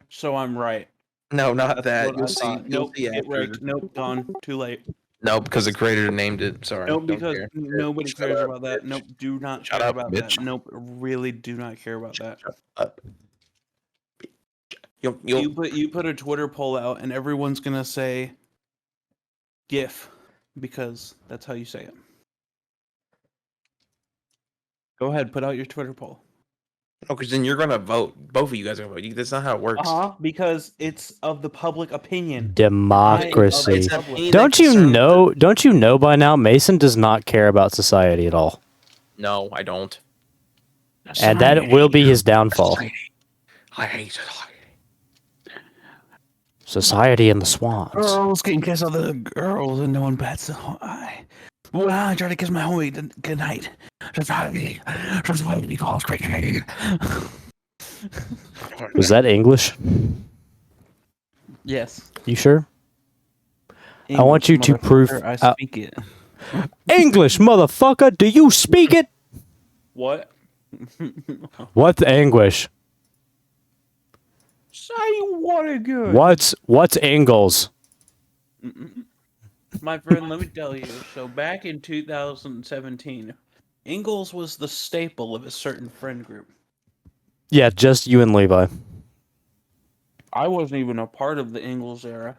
so I'm right.
No, not
That's
that.
what
You'll
I
see.
thought.
You'll
Nope,
see
get
after.
wrecked. Nope, gone. Too late.
No, because the creator named it. Sorry.
Nope,
don't
because
care.
nobody
Shut
cares
up,
about that.
bitch.
Nope, do not
Shut
care
up,
about
bitch.
that. Nope, really do not care about that.
Shut up.
You put a Twitter poll out, and everyone's gonna say GIF because that's how you say it. Go ahead, put out your Twitter poll.
No, because then you're gonna vote. Both of you guys are gonna vote. That's not how it works.
Because it's of the public opinion.
Democracy.
It's an opinion
Don't
that
you
concerns
know? Don't you know by now? Mason does not care about society at all,
No, I don't.
and that will be his downfall.
I hate society.
Society and the swans.
Girls can kiss other girls, and no one bats an eye. When I try to kiss my homie good night, society calls crazy.
Was that English?
Yes.
You sure? I want you to prove-
I speak it.
English, motherfucker. Do you speak it?
What?
What's anguish?
Say what again?
What's Ingalls?
My friend, let me tell you. So back in 2017, Ingalls was the staple of a certain friend group.
Yeah, just you and Levi.
I wasn't even a part of the Ingalls era.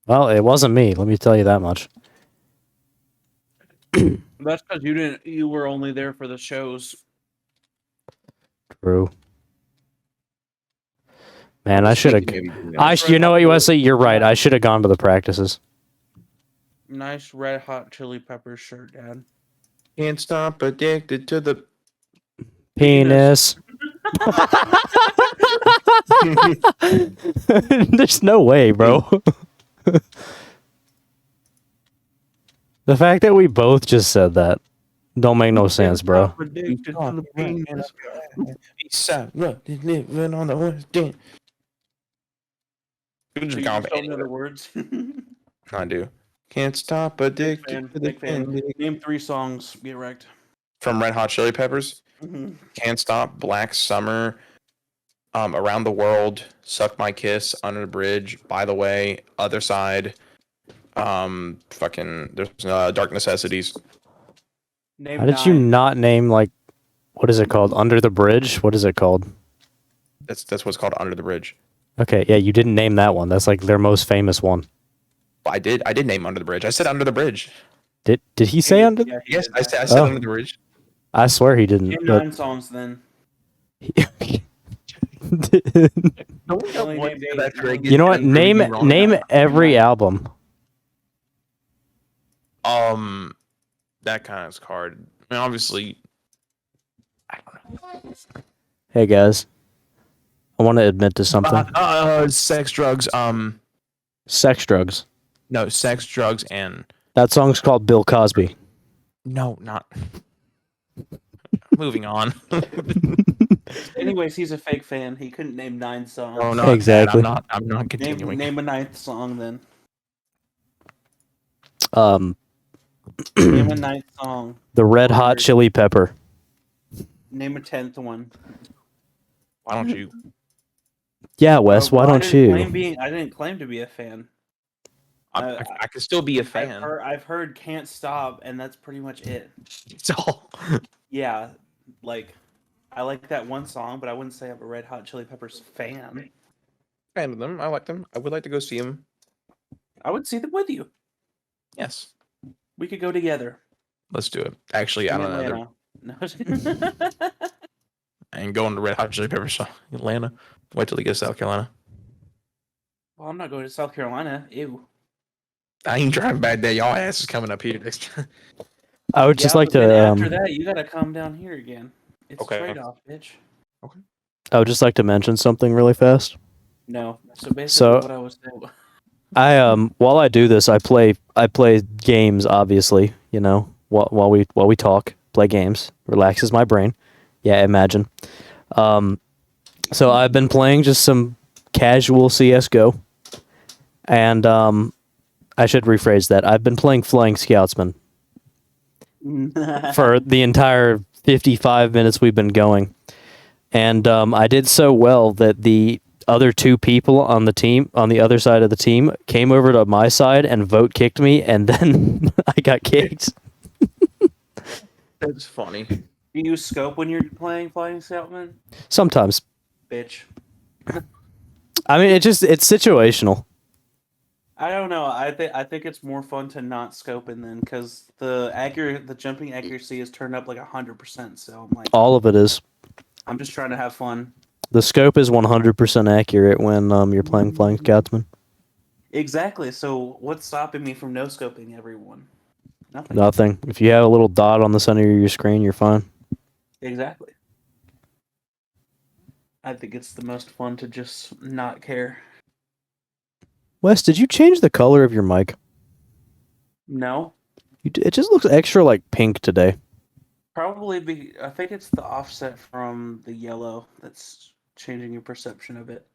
Well, it wasn't me. Let me tell you that much.
That's because you were only there for the shows.
True. Man, I should have.
Maybe you know.
You know what, Wesley? You're right. I should have gone to the practices.
Nice Red Hot Chili Peppers shirt, Dad.
Can't stop addicted to the
Penis. There's no way, bro. The fact that we both just said that don't make no sense, bro.
Addicted to the penis.
living on the West End.
Do you know the words?
I do. Can't stop addicted to the
Big fan.
candy.
Name 3 songs. Get wrecked.
From Red Hot Chili Peppers. Can't Stop, Black Summer, Around the World, Suck My Kiss, Under the Bridge, By the Way, Other Side, there's Dark Necessities.
Name
How did you
9.
not name, like, what is it called? Under the Bridge? What is it called?
That's what's called Under the Bridge.
Okay, yeah, you didn't name that one. That's like their most famous one.
I did name Under the Bridge. I said Under the Bridge.
Did he say under?
Yeah, he
Yes,
did
I
that.
said
Oh.
Under the Bridge.
I swear he didn't.
Name
But
9 songs then.
Only
Only named 8.
you know what? Name every album.
That kind of hard. I mean, obviously, I don't know.
Hey guys, I want to admit to something.
Sex, drugs.
Sex, drugs.
No, sex, drugs, and
That song's called Bill Cosby.
no, not. Moving on.
Anyways, he's a fake fan. He couldn't name 9 songs.
Oh no,
Exactly.
I'm not continuing.
Name a 9th song then. Name a 9th song.
The Red Hot Chili Pepper.
Name a 10th one.
Why don't you?
Yeah, Wes, why don't you?
I didn't claim to be a fan.
I can still be a fan.
I've heard "Can't Stop," and that's pretty much it.
It's all.
Yeah, like I like that one song, but I wouldn't say I'm a Red Hot Chili Peppers fan.
Fan of them. I like them. I would like to go see them.
I would see them with you.
Yes,
We could go together.
let's do it. Actually, I don't know.
No.
I ain't going to Red Hot Chili Peppers. Atlanta. Wait till he gets to South Carolina.
Well, I'm not going to South Carolina. Ew.
I ain't driving back there. Y'all ass is coming up here next time.
I would just
Yeah,
like
but then
to.
after that, you gotta come down here again. It's
Okay.
a trade-off, bitch.
I would just like to mention something really fast.
No. So basically,
So-
what I was saying.
I while I do this, I play games. Obviously, you know, while we talk, play games relaxes my brain. Yeah, imagine. So I've been playing just some casual CS:GO, and I should rephrase that. I've been playing Flying Scoutsman, for the entire 55 minutes we've been going. And I did so well that the other two people on the team, on the other side of the team, came over to my side and vote kicked me, and then I got kicked.
That's funny.
Do you use scope when you're playing Flying Scoutman?
Sometimes.
Bitch.
I mean, it's situational.
I don't know. I think it's more fun to not scope and then because the jumping accuracy is turned up like 100%. So I'm like,
All of it is.
I'm just trying to have fun.
The scope is 100% accurate when you're playing Flying Scotsman.
Exactly. So what's stopping me from no scoping everyone? Nothing.
Nothing. If you have a little dot on the center of your screen, you're fine.
Exactly. I think it's the most fun to just not care.
Wes, did you change the color of your mic?
No.
It just looks extra like pink today.
Probably I think it's the offset from the yellow that's changing your perception of it.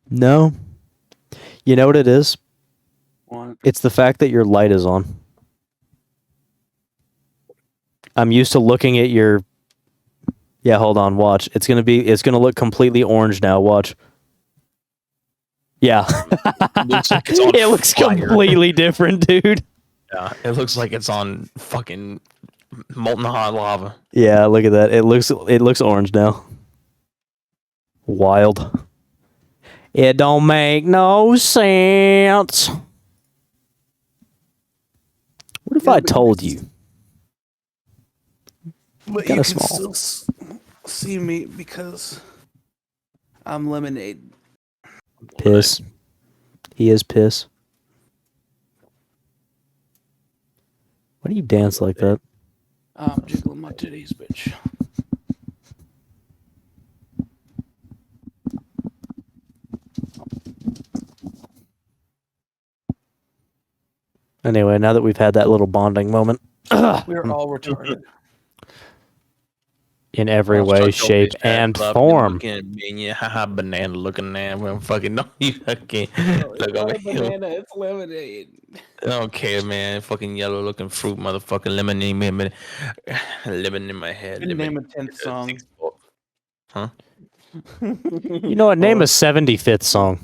No. You know what it is?
One.
It's the fact that your light is on. I'm used to looking at your... Yeah, hold on, watch. It's gonna look completely orange now, watch. Yeah.
Looks like it's on
It looks
fire.
completely different, dude.
Yeah, it looks like it's on fucking molten hot lava.
Yeah, look at that. It looks orange now. Wild. It don't make no sense. What if I told you?
But
Kinda
you can
small.
still see me because I'm lemonade.
Piss. He is piss. Why do you dance like that?
I'm jiggling my titties, bitch.
Anyway, now that we've had that little bonding moment,
We're all retarded.
in every way, shape, and form.
Looking at me, and yeah, haha, banana looking at me. I'm fucking no, you fucking look over here.
It's lemonade.
I don't care, man. Fucking yellow looking fruit, motherfucking lemonade, man. Lemon in my head.
Name
Lemon.
a 10th song.
Huh?
You know what? Name a 75th song.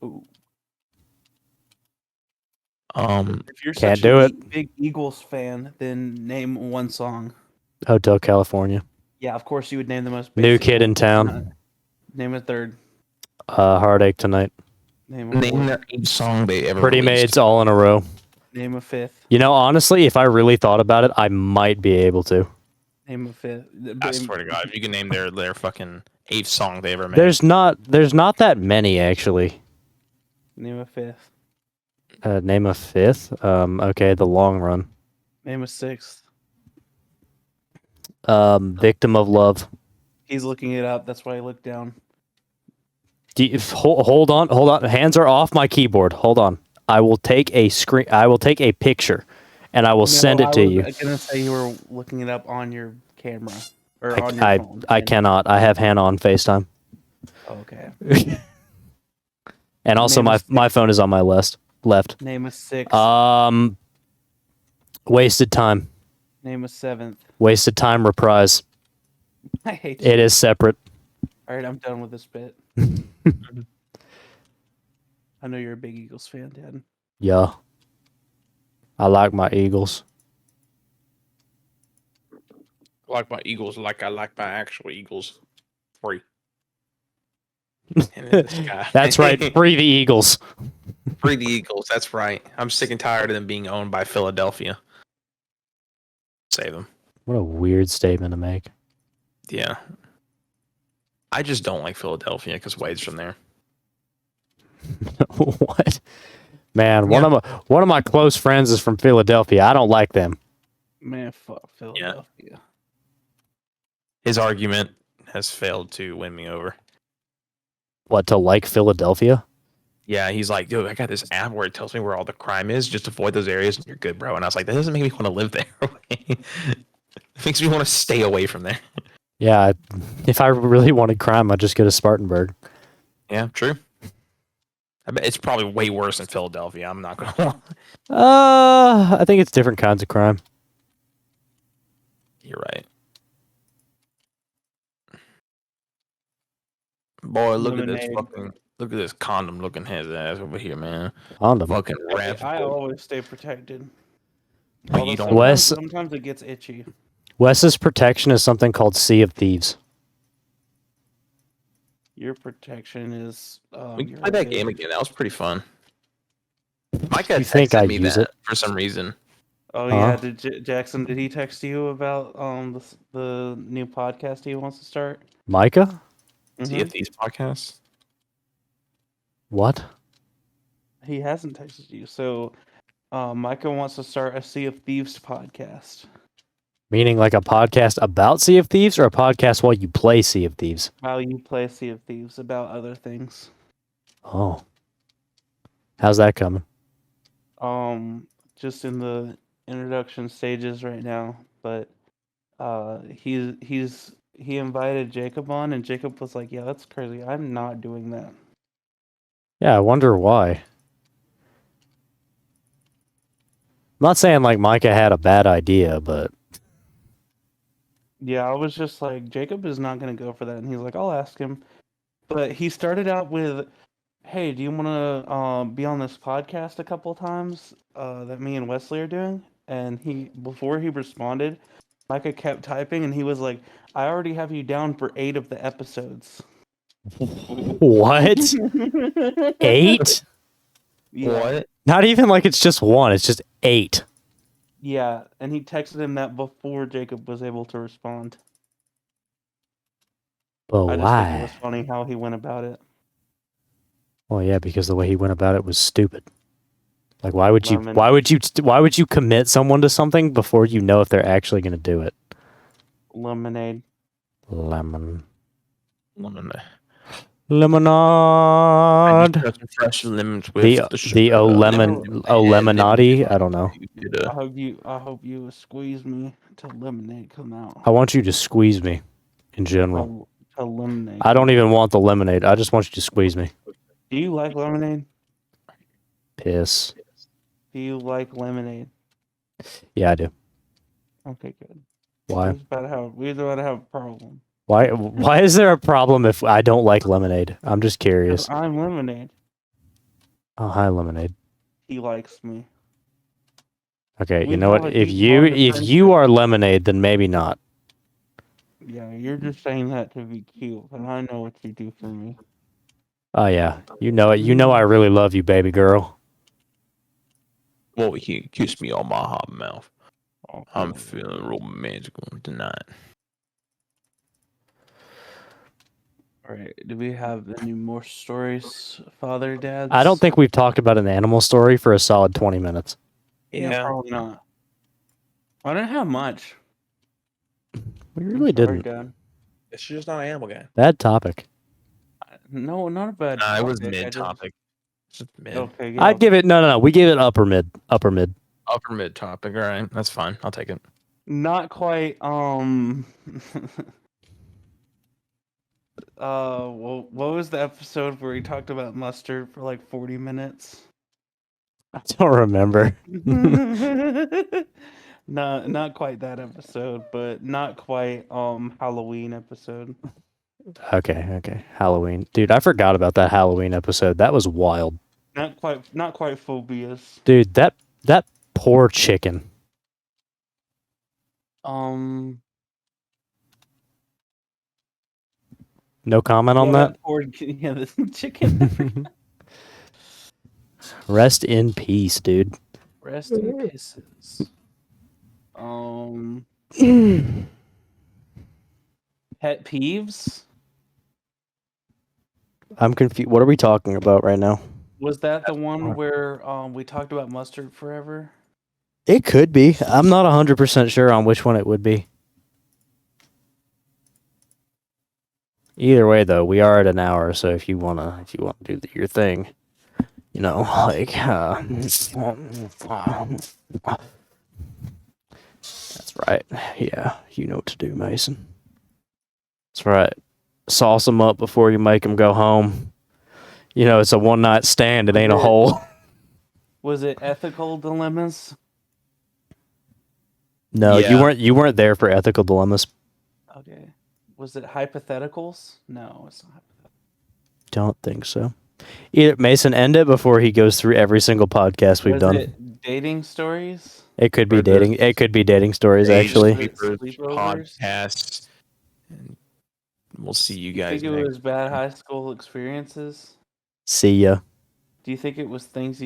Ooh. If you're
Can't
such
do
a
it.
big Eagles fan, then name one song.
Hotel California.
Yeah, of course you would name the most
New
basic
Kid
one.
in Town.
Name a third.
Heartache Tonight.
Name a
Name
fourth.
their each song they ever
Pretty
released.
Maids all in a row.
Name a fifth.
You know, honestly, if I really thought about it, I might be able to.
Name a fifth.
I swear to God, if you can name their fucking 8th song they ever made.
There's not that many actually.
Name a fifth.
Name a fifth. Okay, The Long Run.
Name a sixth.
Victim of Love.
He's looking it up. That's why I looked down.
Hold on. Hands are off my keyboard. Hold on. I will take a screen. I will take a picture, and I will send it to you.
I was gonna say you were looking it up on your camera or on your
I
phone.
cannot. I have Hannah on FaceTime,
Okay.
and also
Name
my phone is on my left.
Name a sixth.
Wasted Time.
Name a seventh.
Wasted Time reprise.
I hate you.
It is separate.
All right, I'm done with this bit. I know you're a big Eagles fan, Dad.
Yeah. I like my Eagles.
I like my Eagles like I like my actual Eagles. Free.
That's right. Free the Eagles.
Free the Eagles. That's right. I'm sick and tired of them being owned by Philadelphia. Save them.
What a weird statement to make.
Yeah. I just don't like Philadelphia because Wade's from there.
What? Man, one of my close friends is from Philadelphia. I don't like them.
Man, fuck Philadelphia.
His argument has failed to win me over.
What, to like Philadelphia?
Yeah, he's like, dude, I got this app where it tells me where all the crime is. Just avoid those areas and you're good, bro. And I was like, that doesn't make me want to live there. It makes me want to stay away from there.
Yeah, if I really wanted crime, I'd just go to Spartanburg.
Yeah, true. I bet it's probably way worse in Philadelphia. I'm not gonna lie.
I think it's different kinds of crime.
You're right. Boy,
Lemonade.
look at this condom looking his ass over here, man.
Condom.
Fucking rap.
I always stay protected.
But
Although
you don't.
sometimes it gets itchy.
Wes's protection is something called Sea of Thieves.
Your protection is.
We can play that game again. That was pretty fun. Micah
You think
texted
I'd
me
use
that
it?
for some reason.
Oh
Huh?
yeah, did Jackson? Did he text you about the new podcast he wants to start?
Micah?
See
Mhm.
if these podcasts.
What?
He hasn't texted you, so Micah wants to start a Sea of Thieves podcast.
Meaning like a podcast about Sea of Thieves or a podcast while you play Sea of Thieves?
While you play Sea of Thieves about other things.
Oh. How's that coming?
Just in the introduction stages right now, but he invited Jacob on, and Jacob was like, "Yeah, that's crazy. I'm not doing that."
Yeah, I wonder why. I'm not saying like Micah had a bad idea, but
Yeah, I was just like, Jacob is not going to go for that. And he's like, I'll ask him. But he started out with, hey, do you want to be on this podcast a couple times that me and Wesley are doing? And before he responded, Micah kept typing and he was like, I already have you down for 8 of the episodes.
what? 8?
Yeah.
What?
Not even like it's just 1, it's just 8.
Yeah, and he texted him that before Jacob was able to respond.
But
I just think it
why?
was funny how he went about it.
Well, yeah, because the way he went about it was stupid. Like why would
Lemon.
why would you commit someone to something before you know if they're actually going to do it?
Lemonade.
Lemon.
Lemon.
Lemonade.
Some fresh lemons with
The
sugar.
lemonade, I don't know.
I hope you squeeze me till lemonade come out.
I want you to squeeze me in general.
Till lemonade.
I don't even want the lemonade. I just want you to squeeze me.
Do you like lemonade?
Piss.
Do you like lemonade?
Yeah, I do.
Okay, good.
Why?
We about to have a problem.
Why is there a problem if I don't like lemonade? I'm just
'Cause
curious.
I'm lemonade.
Oh, hi lemonade.
He likes me.
Okay,
We
you know
have
what?
a
If
deep
you
bond of
if you are lemonade, then maybe not.
Yeah, you're just saying that to be cute, but I know what you do for me.
Oh yeah, you know it. You know I really love you, baby girl.
Well, he kissed me on my hot mouth.
Oh,
I'm feeling romantical tonight.
All right. Do we have any more stories, father, dads?
I don't think we've talked about an animal story for a solid 20 minutes.
Yeah, probably not. I don't have much.
We really
Sorry,
didn't.
Dad.
It's just not an animal guy.
Bad topic.
No, not a bad.
Nah, it was
topic, I
mid
just-
topic. Just mid.
Okay, yeah.
I'd give it no. We gave it upper mid. Upper mid.
Upper mid topic. All right, that's fine. I'll take it.
Not quite. Well, what was the episode where he talked about mustard for like 40 minutes?
I don't remember.
Not quite that episode, but not quite Halloween episode.
Okay. Halloween. Dude, I forgot about that Halloween episode. That was wild.
Not quite phobias.
Dude, that poor chicken. No comment on that?
Yeah, the chicken.
Rest in peace, dude.
Rest in pieces. Pet peeves?
I'm confused. What are we talking about right now?
Was that the one where we talked about mustard forever?
It could be. I'm not 100% sure on which one it would be. Either way, though, we are at an hour, so if you wanna do your thing, you know, like, that's right. Yeah, you know what to do, Mason. That's right. Sauce them up before you make them go home. You know, it's a one night stand. It ain't a
Yeah.
hole.
Was it ethical dilemmas?
No,
Yeah.
you weren't there for ethical dilemmas.
Okay. Was it hypotheticals? No, it's not hypothetical.
Don't think so. Either Mason, end it before he goes through every single podcast we've
Was
done.
it dating stories?
It could be
Or the
dating. It could be dating stories.
Age
Actually,
Papers
Sleepovers?
podcasts. And we'll see you
Do you
guys
think it
next.
was bad high school experiences?
see ya.
Do you think it was things